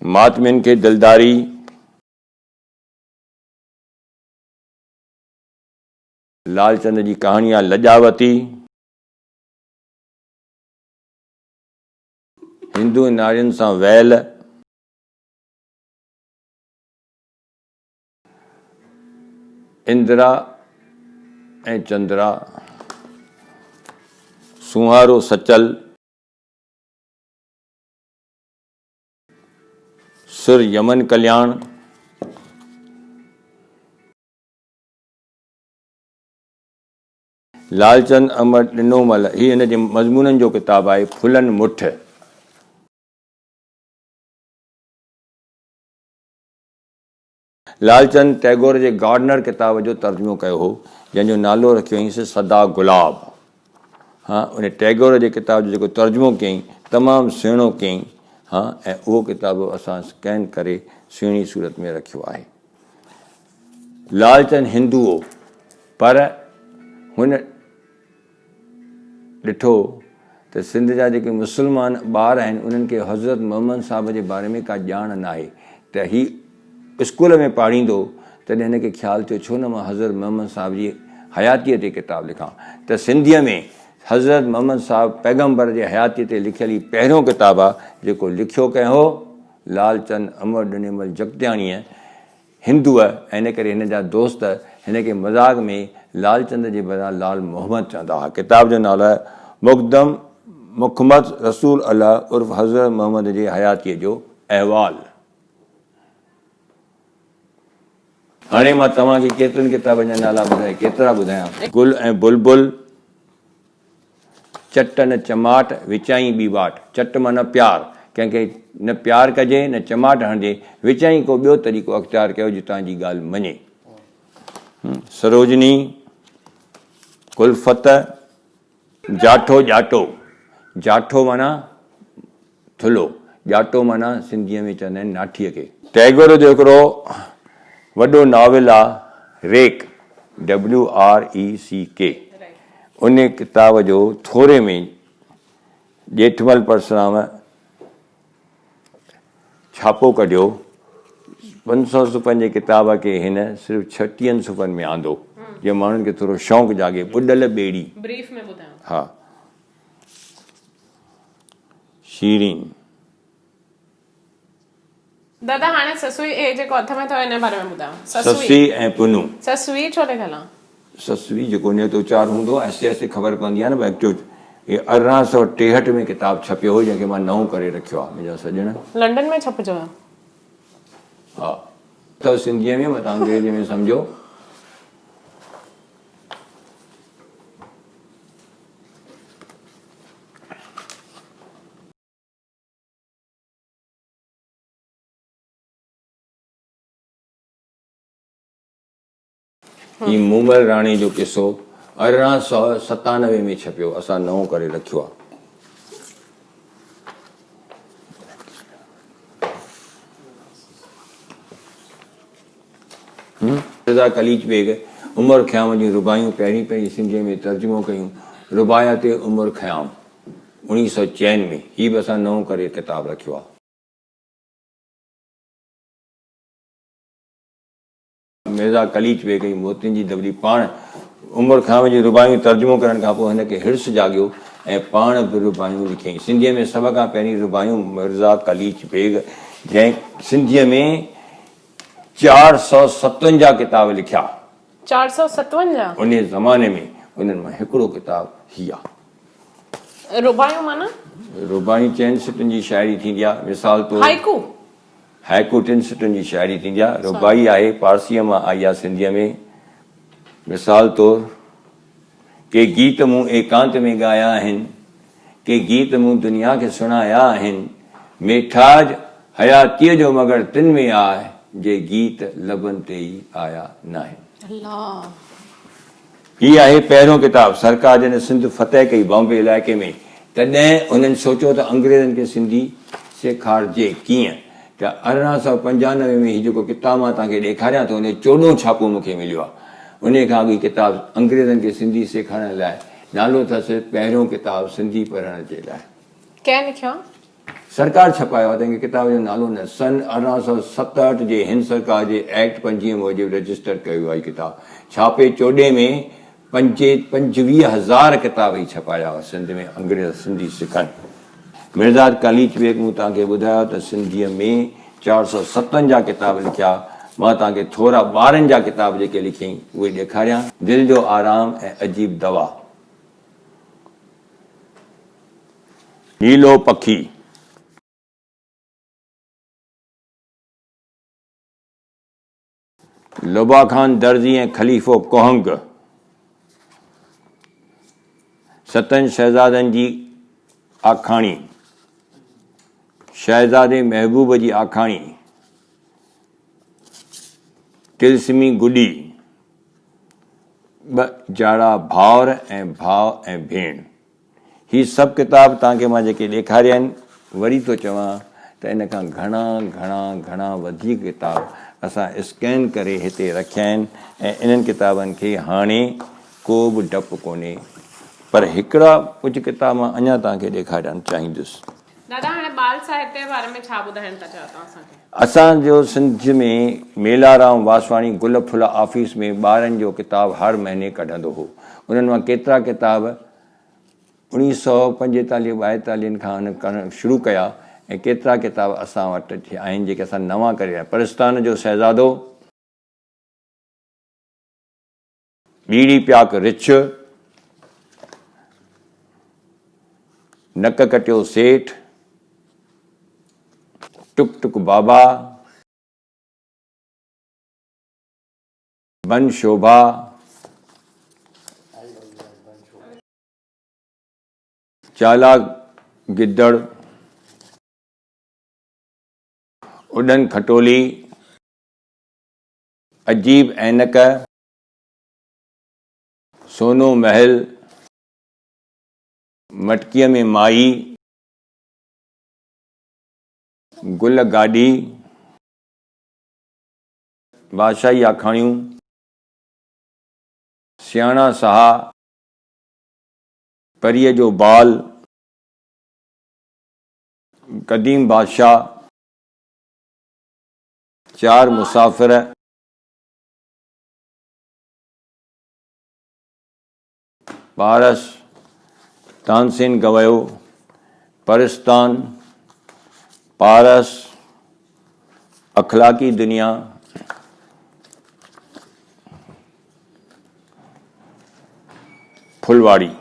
मातमिन खे दिलदारी, लालचंद जी कहाणी आहे लजावती, हिंदू नारियुनि सां वैल, इंदिरा ऐं चंद्रा, सुहारो सचल, सुर यमन कल्याण, लालचंद अमर ॾिनोमल, ही हिन जे मज़मूननि जो किताबु आहे। फुलन मुठ, लालचंद टैगोर जे गार्डनर किताब जो तर्जुमो कयो हो, जंहिंजो नालो रखियो हुईंसि सदा गुलाब। हाँ, उन टैगोर जे किताब जो जेको तर्जुमो कयईं तमामु सुहिणो कयईं। हाँ, ऐं उहो किताबु असां स्कैन करे सुहिणी सूरत में रखियो आहे। लालचंद हिंदू हो, पर हुन ॾिठो त सिंध जा जेके मुस्लमान ॿार आहिनि उन्हनि खे हज़रत मोहम्मद साहिब जे बारे में का ॼाण न आहे, त ही स्कूल में पाढ़ींदो, तॾहिं हिन खे ख़्यालु थियो छो न मां हज़रत मोहम्मद साहिब जी हयातीअ ते किताबु लिखां। त सिंधीअ में हज़रत मोहम्मद साहिब पैगम्बर जे हयातीअ ते लिखियल ही पहिरियों किताबु आहे, जेको लिखियो कंहिं हो लालचंद अमर ॾिनोमल जगतियाणीअ, हिंदूअ, ऐं इन करे हिन जा दोस्त हिन खे मज़ाक में लालचंद जे बदिरां लाल मोहम्मद चवंदा हुआ। किताब जो नालो आहे मुक़दम मुहम्मद रसूल अल्लाह उर्फ़ हज़रत मोहम्मद जे हयातीअ जो अहवाल। हाणे मां तव्हांखे केतिरनि किताबनि जा नाला ॿुधाए केतिरा ॿुधायां। गुल ऐं बुलबुल, चट न चमाट, विचाई ॿी वाट। चट माना प्यार, कंहिंखे न प्यार कजे न चमाट हणिजे, विचाई को ॿियो तरीक़ो अख़्तियार कयो जो तव्हांजी ॻाल्हि मञे। सरोजनी, कुलफत, जाठो ॼाटो। जाठो माना थुलो, ॼाटो माना सिंधीअ में चवंदा आहिनि नाठीअ खे। टैगोर जो हिकिड़ो वॾो नॉवेल आहे रेक, WRECK। उन किताब जो थोरे में ॼेठमल परसराम छापो कढियो। 500 सुफ़नि जे किताब खे हिन सिर्फ़ु 36 सुफ़नि में आंदो, जीअं माण्हुनि खे थोरो शौक़ु जागे। ॿुॾल ॿेड़ी, ब्रीफ में ॿुधायो। हा। शीरीन। दादा हाणे ससुई ए जेको हथ में अथव हिन बारे में ॿुधायो। ससी ऐं पुनू। ससुई छो लिखियल आहे? ससवी जेको उन जो उचार हूंदो आहे, ऐसे ऐसे ख़बर पवंदी आहे न भई। ये 1863 में किताबु छपियो हो, जंहिंखे मां नओं करे रखियो आहे। मुंहिंजा सॼण लंडन में छपजो आहे। हा, त सिंधीअ में मां तव्हां अंग्रेजी में सम्झो। ही मूमल राणी जो किस्सो 1897 में छपियो, असां नओं करे रखियो आहे। रज़ा कलीच बेग उमर ख़याम जी रुबायूं पहिरीं सिंधीअ में तर्जुमो कयूं। रुबायात उमर ख़याम 1904 में, ही बि असां नओं करे किताबु रखियो आहे। मिर्ज़ा कलीच बेग जी मोतियुनि जी दबली पाण उमर ख़याम जी रुबायूं तर्जुमो करण खां पोइ हिनखे हिर्स जाॻियो ऐं पाण बि रुबायूं लिखियईं। सिंधीअ में सभ खां पहिरीं रुबायूं मिर्ज़ा कलीच बेग, जंहिं सिंधीअ में 457 किताब लिखिया। 457? उन ज़माने में उन्हनि मां हिकिड़ो किताबु ही आहे। रुबायूं माना? रुबायूं 4 सिटुनि जी शाइरी थींदी आहे। मिसाल तौरु हाइकू। हाइकू 3 सिटुनि जी शाइरी थींदी आहे। रुबाई आहे, पारसीअ मां आई आहे सिंधीअ में। मिसाल तौरु के गीत मूं एकांत में ॻाया आहिनि, के गीत मूं दुनिया खे सुणाया आहिनि, मेठाज हयातीअ जो मगर तिन में आहे, जे गीत लबनि ते ई आया न आहिनि। हीअ आहे पहिरियों किताबु। सरकार जॾहिं सिंध फतेह कई बॉम्बे इलाइक़े में, तॾहिं उन्हनि सोचियो त अंग्रेज़नि खे सिंधी सेखारिजे कीअं। त 1895 में हीउ जेको किताबु मां तव्हांखे ॾेखारियां थो, उन 14 छापो मूंखे मिलियो आहे। उन खां अॻु किताबु अंग्रेज़नि खे सिंधी सेखारण लाइ, नालो अथसि पहिरियों किताबु सिंधी पढ़ण जे लाइ। कंहिं लिखियो? सरकार छपायो आहे। तंहिंखे किताब जो नालो न। सन 1867 जे हिंद सरकार जे एक्ट 25 मूजिबि रजिस्टर कयो आहे। किताबु छापे 14 में 25,000 किताब ई छपाया हुआ सिंध में अंग्रेज़ सिंधी सिखनि। मिर्ज़ा कलीच बेग मूं तव्हांखे ॿुधायो त सिंधीअ में 457 किताब लिखिया। मां तव्हांखे थोरा ॿारनि जा किताब जेके लिखियईं उहे ॾेखारियां। दिलि जो आराम ऐं अजीब दवा। नीलो पखी, लुबा खान दर्जी ऐं खलीफ़ो कोहंग, सतनि शहज़ादनि जी आखाणी, शहज़ादे महबूब जी आखाणी, तिलस्मी गुडी, ॿ जाड़ा भाउर ऐं भाउ ऐं भेण। ही सभु किताब तव्हांखे मां जेके ॾेखारिया आहिनि, वरी थो चवां त इन खां घणा घणा घणा वधीक किताब असां स्कैन करे हिते रखिया आहिनि ऐं इन्हनि किताबनि खे हाणे को बि डपु कोन्हे। पर हिकिड़ा कुझु किताब मां अञा तव्हांखे ॾेखारणु चाहींदुसि। दादा हाणे बाल साहित्य जे बारे में छा ॿुधाइण था चाहियो तव्हां असांखे? असांजो सिंध में मेलाराम वासवाणी गुल फुल ऑफिस में ॿारनि जो किताब हर महीने कढंदो हो। उन्हनि मां केतिरा किताब 1945 42 खां करणु शुरू कया ऐं केतिरा किताब असां वटि आहिनि जेके असां नवां करे रहिया। परिस्तान जो शहज़ादो, बीड़ी प्याक रिछ, नक कटियो सेठ, टुक टुक बाबा, बन शोभा, चालाक गिद्दड़, उडन खटोली, अजीब ऐनक, सोनो महल, मटकीअ में माई, गुल गाॾी, बादशाही आखाणियूं, सियाणा साहा, परीअ जो बाल, क़दीम बादशाह, चार मुसाफ़िर, पारस, तानसेन गवयो, परिस्तान, पारस, अखलाकी दुनिया, फुलवाड़ी।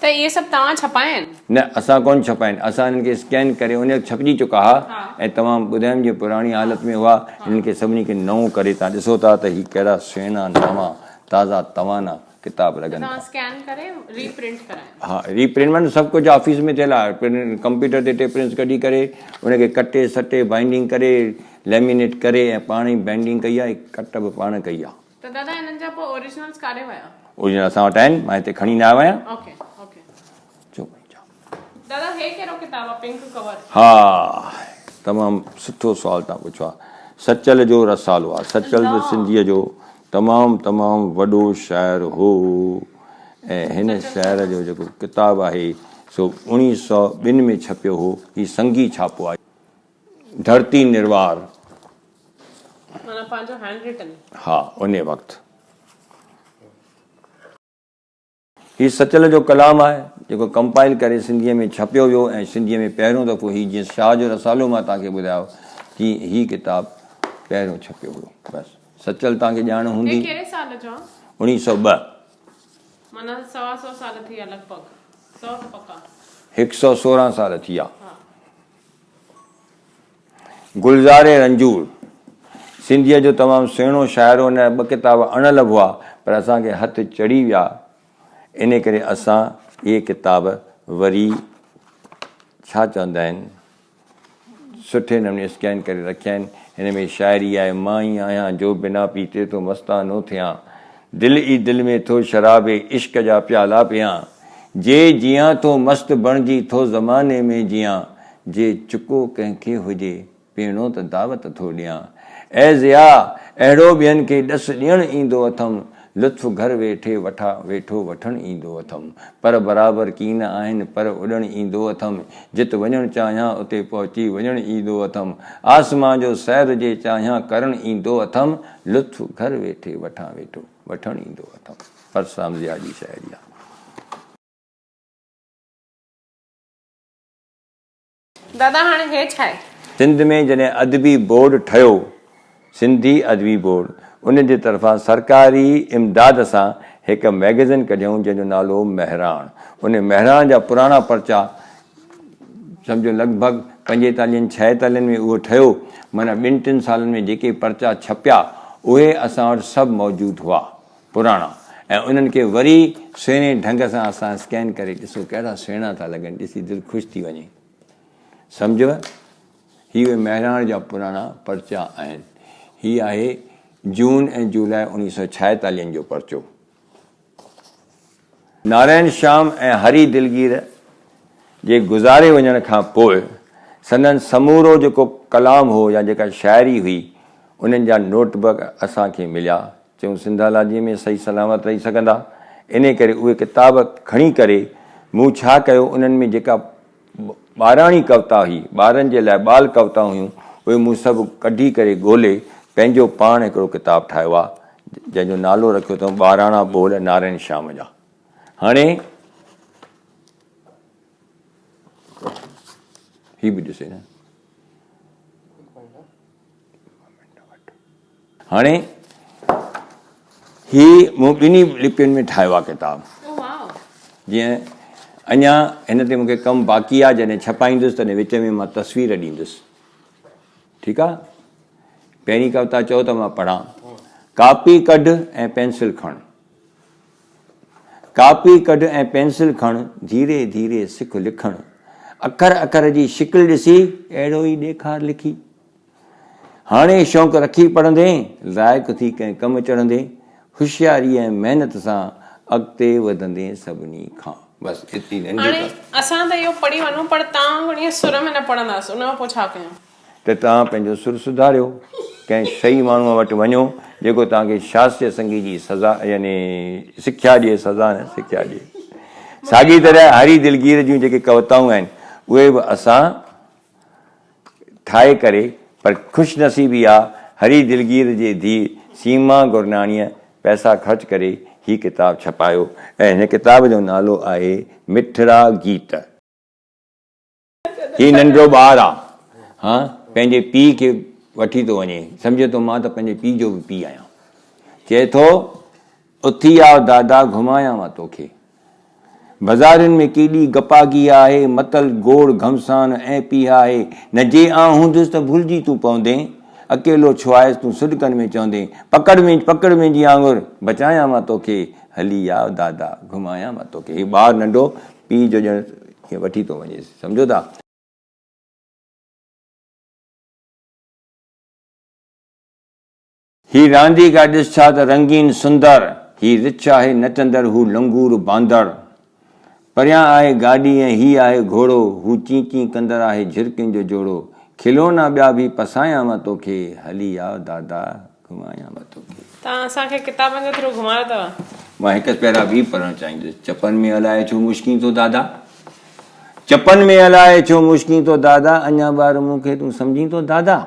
त इहे सभु तव्हां छपाया आहिनि? न, असां कोन छपाया आहिनि। असां हिननि खे स्कैन करे उन छपिजी चुका हुआ ऐं तमामु ॿुधाइण जी पुराणी हालत में हुआ। हिननि खे सभिनी खे नओं करे तव्हां ॾिसो था त हीअ कहिड़ा सुहिणा नवां ताज़ा तवाना किताब लॻनि था। स्कैन करे रीप्रिंट करायो? हा, रीप्रिंट माना सभु कुझु ऑफिस में थियल आहे। कंप्यूटर ते टेप्रिंट्स कढी करे उनखे कटे सटे बाइंडिंग करे लेमिनेट करे ऐं पाण ई बाइंडिंग कई आहे, कट बि पाण कई आहे। त दादा हिननि जा पोइ ओरिजिनल्स काॾे विया? ओरिजिनल असां वटि आहिनि, मां हिते खणी न आयो आहियां। Okay okay. दादा हे कहिड़ो किताब आहे पिंक कवर? हा, तमामु सुठो सुवालु तव्हां पुछो आहे। सचल जो रसालो आहे। सचल बि सिंधीअ जो तमामु तमामु वॾो शाइर हो ऐं हिन शाइर जो जेको किताबु आहे सो 1902 में छपियो हो। हीउ संगी छापो आहे, धरती निर्वार। माना पंहिंजो हैंड रिटन? हा, उन वक़्तु हीउ सचल जो कलाम आहे जेको कंपाइल करे सिंधीअ में छपियो वियो ऐं सिंधीअ में पहिरियों दफ़ो हीउ जीअं शाह जो रसालो मां तव्हांखे ॿुधायो तीअं हीउ किताबु पहिरियों छपियो हुयो। बसि सचल तव्हांखे ॼाण हूंदी। कहिड़े साल जो? 1902। माना 100 साल थी विया लॻभॻि। 100 पक्का 116 साल थी विया। गुलज़ारे रंजूर सिंधीअ जो तमामु सुहिणो शाइर हो। हुन 2 किताब अणल हुआ पर असांखे हथ चढ़ी विया, इन करे असां इहे किताब वरी छा चवंदा आहिनि सुठे नमूने स्कैन करे रखिया आहिनि। हिन में शाइरी आहे, मां ई आहियां जो बिना पीते तो मस्तानो थियां, दिलि ई दिलि में थो शराबे इश्क जा प्याला पियां, जे जियां तो मस्त बणिजी थो ज़माने में जियां, जे चुको कंहिंखे हुजे पीअणो त दावत थो ॾियां, ऐं ज़िया अहिड़ो ॿियनि खे ॾसु ॾियणु ईंदो अथमि, लुत्फ़ घर वेठे वेठो वठणु ईंदो अथमि, पर बराबरि कीन आहिनि पर उॾणु ईंदो अथमि, जिते वञणु चाहियां उते पहुची वञणु ईंदो अथमि, आसमान जो सैर जे चाहियां करणु ईंदो अथमि, लुत्फ़ घर वेठे वेठो वठणु ईंदो अथमि। परसाम ज़िया जी शाइरी आहे। दादा हाणे हे छा आहे? सिंध में जॾहिं अदबी बोर्ड ठहियो सिंधी अदबी बोर्ड उन जे तरफ़ां सरकारी इमदाद सां हिकु मैगज़ीन कढियऊं जंहिंजो नालो महराण। उन महराण जा पुराणा पर्चा सम्झो लॻभॻि 45-46 में उहो ठहियो। माना 2-3 सालनि में जेके पर्चा छपिया उहे असां वटि सभु मौजूदु हुआ पुराणा, ऐं उन्हनि खे वरी सुहिणे ढंग सां असां स्कैन करे ॾिसो कहिड़ा सुहिणा था लॻनि, ॾिसी दिलि ख़ुशि थी वञे। सम्झव, ही उहे महराण जा पुराणा पर्चा आहिनि। हीअ आहे जून ऐं जुलाई 1946 जो पर्चो। नारायण श्याम ऐं हरी दिलगीर जे गुज़ारे वञण खां पोइ संदन समूरो जेको कलाम हो या जेका शाइरी हुई उन्हनि जा नोटबुक असांखे मिलिया। चयूं सिंधालाजीअ में सही सलामत रही सघंदा, इन करे उहे किताब खणी करे मूं छा कयो, उन्हनि में जेका ॿाराणी कविता हुई, ॿारनि जे लाइ बाल कविता हुयूं, उहे मूं सभु कढी करे ॻोल्हे पंहिंजो पाण हिकिड़ो किताबु ठाहियो आहे जंहिंजो नालो रखियो अथऊं ॿाराणा ॿोल नारायण श्याम जा। हाणे ही बि ॾिसे न, हाणे ही मूं ॿिन्ही लिपियुनि में ठाहियो आहे किताबु। जीअं अञा हिन ते मूंखे कमु बाक़ी आहे, जॾहिं छपाईंदुसि तॾहिं विच में मां तस्वीर ॾींदुसि। ठीकु आहे, पहिरीं कविता चओ त मां पढ़ां। कापी कढ ऐं पेंसिल खण, कापी कढ ऐं पेंसिल खण, धीरे धीरे सिख लिखणु, अखर अखर जी शिकिल ॾिसी अहिड़ो ई ॾेखार लिखी। हाणे शौक़ु रखी पढ़ंदे, लाइक़ु थी कंहिं कमु चढ़ंदे, होशियारी ऐं महिनत सां अॻिते वधंदे सभिनी खां। बसि एतिरी नंढी। हाणे असां त इहो पढ़ी वञूं, पर तव्हां वञी सुर में न पढ़ंदासीं, उन खां पोइ छा कयूं? त तव्हां पंहिंजो सुर सुधारियो, कंहिं सही माण्हूअ वटि वञो जेको तव्हांखे शास्त्रीय संगीत जी सज़ा यानी सिख्या ॾिए, सज़ा न सिख्या ॾिए। साॻी तरह हरी दिलगीर जूं जेके कविताऊं आहिनि उहे बि असां ठाहे करे, पर ख़ुशनसीबी आहे हरी दिलगीर जे धीउ सीमा गुरनाणीअ पैसा ख़र्च करे ही किताबु छपायो, ऐं हिन किताब जो नालो आहे मिठड़ा गीत। ही नंढो ॿारु आहे, हा, पंहिंजे पीउ खे वठी थो वञे, सम्झे थो मां त पंहिंजे पीउ जो बि पीउ आहियां। चए थो उथी आ दादा घुमायां मां तोखे, बाज़ारुनि में केॾी गपागी आहे, मतल गोड़ घमसान ऐं पी आहे, न जे आउं हूंदुसि त भुलिजी तूं पवंदे, अकेलो छो आयसि तूं सुॾकनि में चवंदे, पकड़ में जी आंगुर बचायां मां तोखे, हली आ दादा घुमायां मां तोखे। ही ॿारु नंढो पीउ जो ॼण हीअं वठी थो वञे, सम्झो था। ही रांदी का ॾिस छा त रंगीन सुंदर, ही रिछ आहे नचंदड़ हू लंगूर बांदड़, परियां आहे गाॾी ऐं ही आहे घोड़ो, हू ची ची कंदड़ आहे झिरकियुनि जो जोड़ो, खिलोना ॿिया बि पसायां मां तोखे, हली आ दादा घुमायां मां तोखे। तव्हां असांखे किताबनि जे थ्रू घुमायो अथव। मां हिकु पहिरां ॿी पढ़णु चाहींदुसि। चपनि में हलाए छो मुश्किल तो दादा, चपनि में हलाए छो मुश्किल तो दादा, अञा ॿार मूंखे तूं सम्झी तो दादा,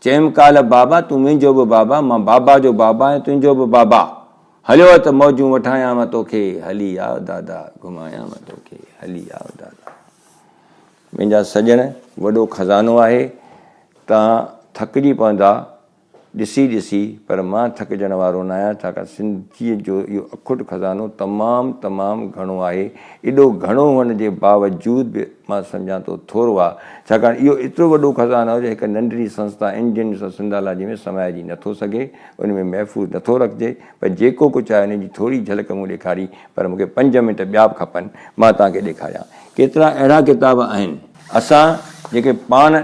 चयमि काल बाबा तूं मुंहिंजो बि बाबा, मां बाबा जो बाबा ऐं तुंहिंजो बि बाबा, हलियो त मौजूं वठायां मां तोखे, हली आ दादा घुमायां मां तोखे, हली आ दादा। मुंहिंजा सॼण, वॾो खज़ानो आहे, तव्हां थकिजी पवंदा ॾिसी ॾिसी, पर मां थकिजण वारो न आहियां, छाकाणि सिंधीअ जो इहो अखुट खज़ानो तमामु घणो आहे। एॾो घणो हुअण जे बावजूद बि मां सम्झां थो थोरो आहे, छाकाणि इहो एतिरो वॾो खज़ानो आहे जो हिकु नंढड़ी संस्था इंडियन सिंधालाजी में समाइजी नथो सघे, उन में महफ़ूज़ नथो रखिजे। पर जेको कुझु आहे उन जी थोरी झलक मूं ॾेखारी, पर मूंखे 5 मिंट ॿिया बि खपनि, मां तव्हांखे ॾेखारियां। केतिरा अहिड़ा किताब आहिनि असां जेके पाण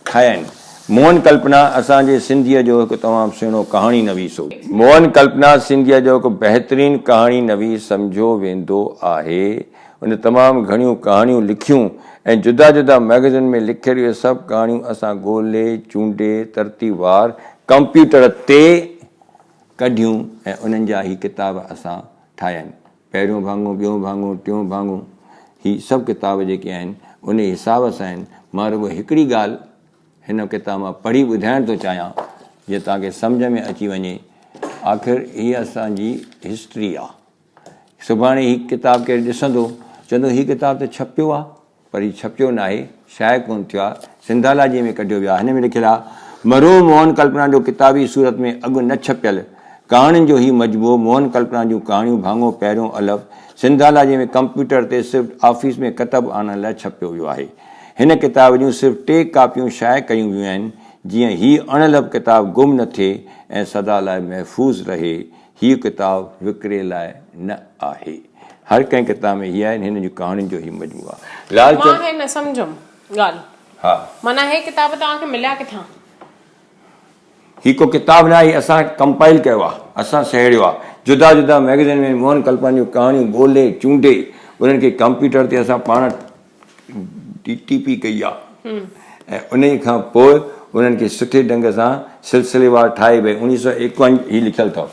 ठाहिया आहिनि। मोहन कल्पना असांजे सिंधीअ जो हिकु तमामु सुहिणो कहाणी नवीस हो। मोहन कल्पना सिंधीअ जो हिकु बहितरीनु कहाणी नवीस सम्झो वेंदो आहे। उन तमामु घणियूं कहाणियूं लिखियूं ऐं जुदा जुदा मैगज़ीन में लिखियल इहे सभु कहाणियूं असां ॻोल्हे चूंडे तरतीबवार कंप्यूटर ते कढियूं ऐं उन्हनि जा ही किताब असां ठाहिया आहिनि। पहिरियों भाङो, ॿियों भाङो, टियों भाङो, ही सभु किताब जेके आहिनि उन हिसाब सां आहिनि। मां रुॻो हिकिड़ी ॻाल्हि हिन किताब मां पढ़ी ॿुधाइण थो चाहियां, जीअं तव्हांखे सम्झ में अची वञे। आख़िर हीअ असांजी हिस्ट्री आहे। सुभाणे ही किताब केरु ॾिसंदो चवंदो ही किताब त छपियो आहे, पर हीउ छपियो न आहे, शाइक़ कोन थियो आहे, सिंधालाजी में कढियो वियो आहे। हिन में लिखियलु आहे मरूम मोहन कल्पना जो किताबी सूरत में अॻु न छपियल कहाणियुनि जो ही मजमूओ मोहन कल्पना जूं कहाणियूं भाङो पहिरियों अलफ़ सिंधाला जंहिंमें कंप्यूटर ते सिर्फ़ु ऑफिस में किताब आणण लाइ छपियो वियो आहे। हिन किताब जूं सिर्फ़ु 3 कापियूं शाया कयूं वियूं आहिनि जीअं हीअ अणलभ किताब गुम न थिए ऐं सदा लाइ महफ़ूज़ रहे। हीअ किताब विकिरे लाइ न आहे। हर कंहिं किताब में हीअ आहिनि हिन जूं कहाणियुनि जो ही मजमूओ आहे। लालचंद मां हे न सम्झुमि ॻाल्हि। हा, माना हे किताब तव्हांखे मिलिया किथां? ही को किताब न आहे, असां कंपाइल कयो आहे, असां सहेड़ियो आहे। जुदा जुदा मैगज़ीन में मोहन कल्पना जूं कहाणियूं ॻोल्हे चूंडे उन्हनि खे कंप्यूटर ते असां पाण टीपी कई आहे ऐं उन खां पोइ उन्हनि खे सुठे ढंग सां सिलसिलेवार ठाहे भई 1951 ही लिखियलु अथव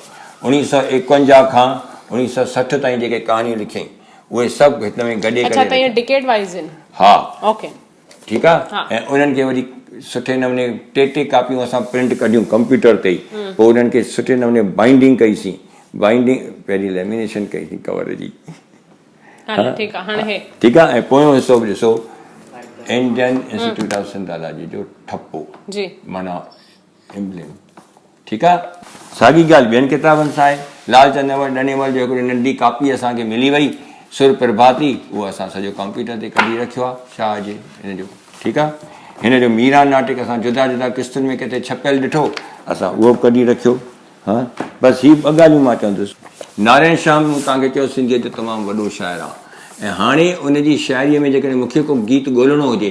1951 खां 1960 ताईं जेके कहाणियूं लिखियईं उहे सभु हिन में गॾे अच्छा त करे इहे डिकेड वाइज़ आहिनि। हा ओके ठीकु आहे। ऐं उन्हनि खे वरी सुठे नमूने 3 कापियूं असां प्रिंट कढियूं कंप्यूटर ते ई पोइ उन्हनि खे सुठे नमूने बाइंडिंग कईसीं। बाइंडिंग पहिरीं लेमिनेशन कईसीं कवर जी। ठीकु आहे। हाणे हे ठीकु आहे। ऐं पोयों हिसो बि ॾिसो इंडियन इंस्टीट्यूट ऑफ सिंधाला जी जो ठपो जी माना एम्बलेम। ठीकु आहे। साॻी ॻाल्हि ॿियनि किताबनि सां आहे। लालचंद ॾनेवल जो हिकिड़ी नंढी कापी असांखे मिली वई सुर प्रभाती उहो असां सॼो कंप्यूटर ते कढी रखियो आहे शाह जे हिन जो। ठीकु आहे। हिन जो मीरा नाटक असां जुदा जुदा किस्तुनि में किथे छपियल ॾिठो असां उहो बि कढी रखियो। हा बसि हीअ 2 ॻाल्हियूं मां चवंदुसि। नारायण श्याम मूं तव्हांखे चयो सिंधीअ जो तमामु वॾो शाइरु आहे ऐं हाणे उनजी शाइरीअ में जेकॾहिं मूंखे को गीत ॻोल्हणो हुजे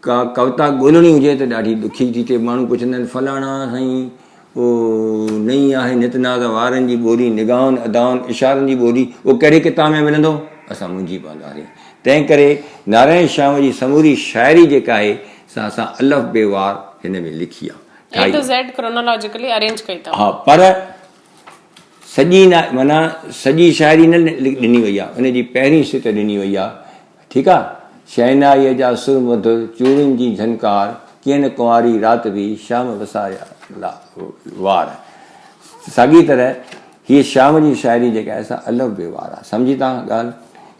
का कविता ॻोल्हणी हुजे त ॾाढी ॾुखी थी थिए। माण्हू पुछंदा आहिनि फलाणा साईं उहो नई आहे नितनाद वारनि जी ॿोली निगाहुनि अदाउनि इशारनि जी ॿोली उहो कहिड़े किताब में मिलंदो असां मुंझी पवंदासीं। तंहिं करे नारायण श्याम जी समूरी शाइरी जेका आहे असां अलफ़ बेवार हिन में लिखी आहे। A to Z chronologically arrange कई अथव। हा पर सॼी न माना सॼी शाइरी न ॾिनी वई आहे उनजी पहिरीं सिट ॾिनी वई आहे। ठीकु आहे। शहनाईअ जा सुर मधुर चूड़ियुनि जी झनकार कीअं न कुंवारी राति बि शाम वसाया वार। साॻी तरह हीअ शाम जी शाइरी जेका आहे असां अलफ़ बेवार आहे। सम्झी तव्हां ॻाल्हि।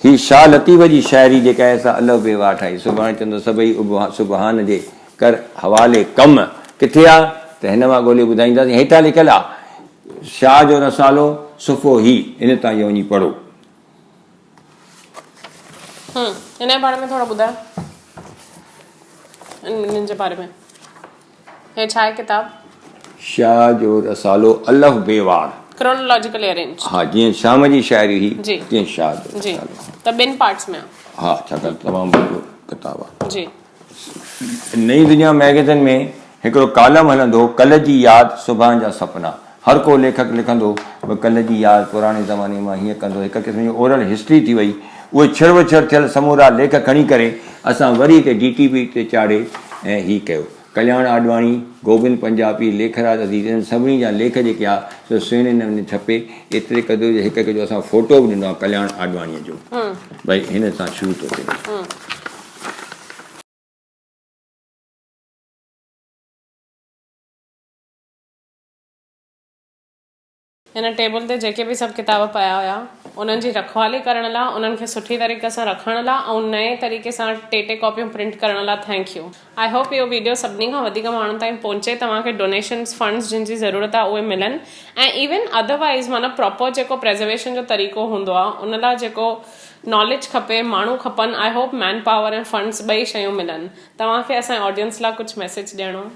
हीअ शाह लतीफ़ जी शाइरी जेका आहे असां अलफ़ बेवार ठाही। सुभाणे चवंदो सभई सुबहान जे कर हवाले कम किथे आहे त हिन मां ॻोल्हे ॿुधाईंदासीं। हेठां लिखियलु आहे शाह जो रसालो सुफ़ो ही इन तां इहो वञी पढ़ो। हिन जे बारे में थोरो ॿुधायो इन्हनि जे बारे में। हे छा आहे किताब? शाह जो रसालो अलफ़ बेवार क्रोनोलॉजिकली अरेंज। हा जीअं शाम जी शाइरी हुई जी तीअं शाह जो जी त 2 पार्ट्स में आहे। हा छाकाणि तमामु वॾो किताबु आहे। जी नई दुनिया मैगज़ीन में हिकिड़ो कॉलम हलंदो कल्ह जी यादि सुभाणे जा सपना। हर को लेखक लिखंदो कल्ह जी यादि पुराणे ज़माने मां हीअं कंदो हिकु क़िस्म जी ओरल हिस्ट्री थी वई। उहे छिड़वछर थियल समूरा लेख खणी करे असां वरी हिते DTP ते चाढ़े ऐं हीअ कयो। कल्याण आडवाणी गोविंद पंजाबी लेखराज अज़ीज़ इन्हनि सभिनी जा लेख जेके आहे सो सुहिणे नमूने छपे। एतिरे क़दुरु हिकु जो असां फोटो बि ॾिनो आहे कल्याण आडवाणीअ जो भई हिन सां शुरू थो थिए। हिन टेबल ते जेके बि सभु किताब पिया हुया उन्हनि जी रखवाली करण लाइ उन्हनि खे सुठी तरीक़े सां रखण लाइ ऐं नए तरीक़े सां 3 कॉपियूं प्रिंट करण लाइ थैंक यू। आई होप इहो वीडियो सभिनी खां वधीक माण्हुनि ताईं पहुचे तव्हांखे डोनेशन्स फंड्स जिन जी ज़रूरत आहे उहे मिलनि ऐं इवन अदरवाइज़ माना प्रॉपर जेको प्रिजर्वेशन जो तरीक़ो हूंदो आहे उन लाइ जेको नॉलेज खपे माण्हू खपनि। आई होप मैन पावर ऐं फंड्स 2 शयूं मिलनि। तव्हांखे असांजे ऑडियंस लाइ कुझु मैसेज ॾियणो?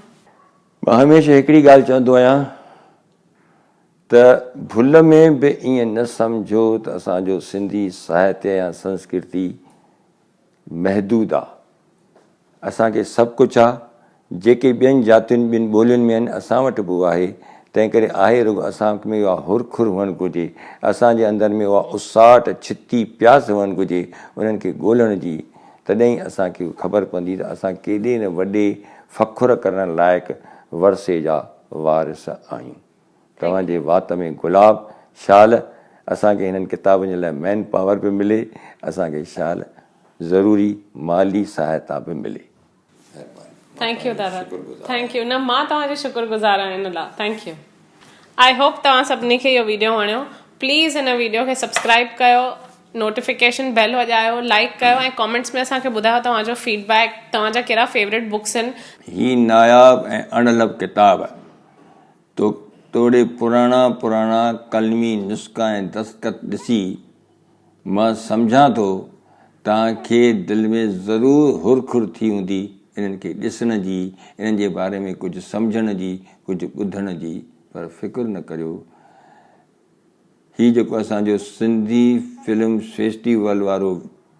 मां हमेशह हिकिड़ी ॻाल्हि चवंदो आहियां त भुल में बि ईअं न सम्झो त असांजो सिंधी साहित्य या संस्कृति महदूद आहे। असांखे सभु कुझु आहे जेके ॿियनि जातियुनि ॿियनि ॿोलियुनि में आहिनि असां वटि बि उहो आहे। तंहिं करे आहे रुॻो असां में उहा हुरखुर हुअणु घुरिजे असांजे अंदरि में उहा उसाहट छिती प्यास हुअणु घुरिजे उन्हनि खे ॻोल्हण जी। तॾहिं असांखे ख़बर पवंदी त असां केॾे न वॾे फ़ख़ुरु करण लाइक़ु वरसे जा वारिस आहियूं। तव्हांजे वात में गुलाब शाल असांखे हिननि किताबनि जे लाइ मैन पावर बि मिले असांखे शाल ज़रूरी माली सहायता बि मिले। थैंक यू दादा। Thank U. न मां तव्हांजी शुक्रगुज़ार आहियां हिन लाइ। Thank U. आई होप तव्हां सभिनी खे इहो वीडियो वणियो। प्लीज़ हिन वीडियो खे सब्सक्राइब कयो नोटिफिकेशन बेल वॼायो, लाइक कयो ऐं कमेंट्स में असांखे ॿुधायो तव्हांजो फीडबैक, तव्हांजा कहिड़ा फेवरेट बुक्स आहिनि। ही नायाब ऐं अणलब किताब तो तोड़े पुराणा कलमी नुस्ख़ा ऐं दस्तख़त ॾिसी मां सम्झां थो तव्हांखे दिलि में ज़रूरु हुरखुर थी हूंदी इन्हनि खे ॾिसण जी, इन्हनि जे बारे में कुझु सम्झण जी, कुझु ॿुधण जी। पर फ़िक्रु न करियो, ही जेको असांजो सिंधी फिल्म फेस्टिवल वारो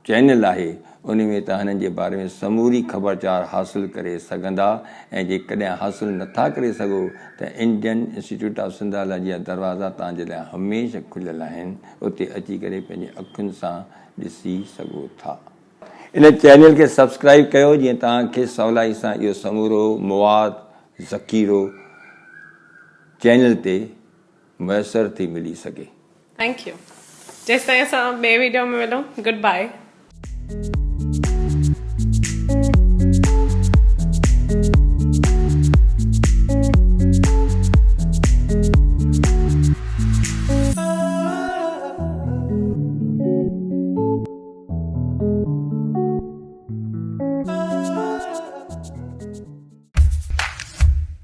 चैनल आहे उन में तव्हां हिननि जे बारे में समूरी ख़बरचार हासिलु करे सघंदा। ऐं जेकॾहिं हासिलु नथा करे सघो त इंडियन इंस्टीट्यूट ऑफ सिंधालॉजी जा दरवाज़ा तव्हांजे लाइ हमेशह खुलियल आहिनि, उते अची करे पंहिंजे अखियुनि सां ॾिसी सघो था। इन चैनल खे सब्सक्राइब कयो जीअं तव्हांखे सवलाई सां इहो समूरो मवाद ज़ख़ीरो चैनल ते मुयसरु थी मिली सघे। Thank U. जेसि ताईं असां ॿिए वीडियो में मिलूं, गुड बाय।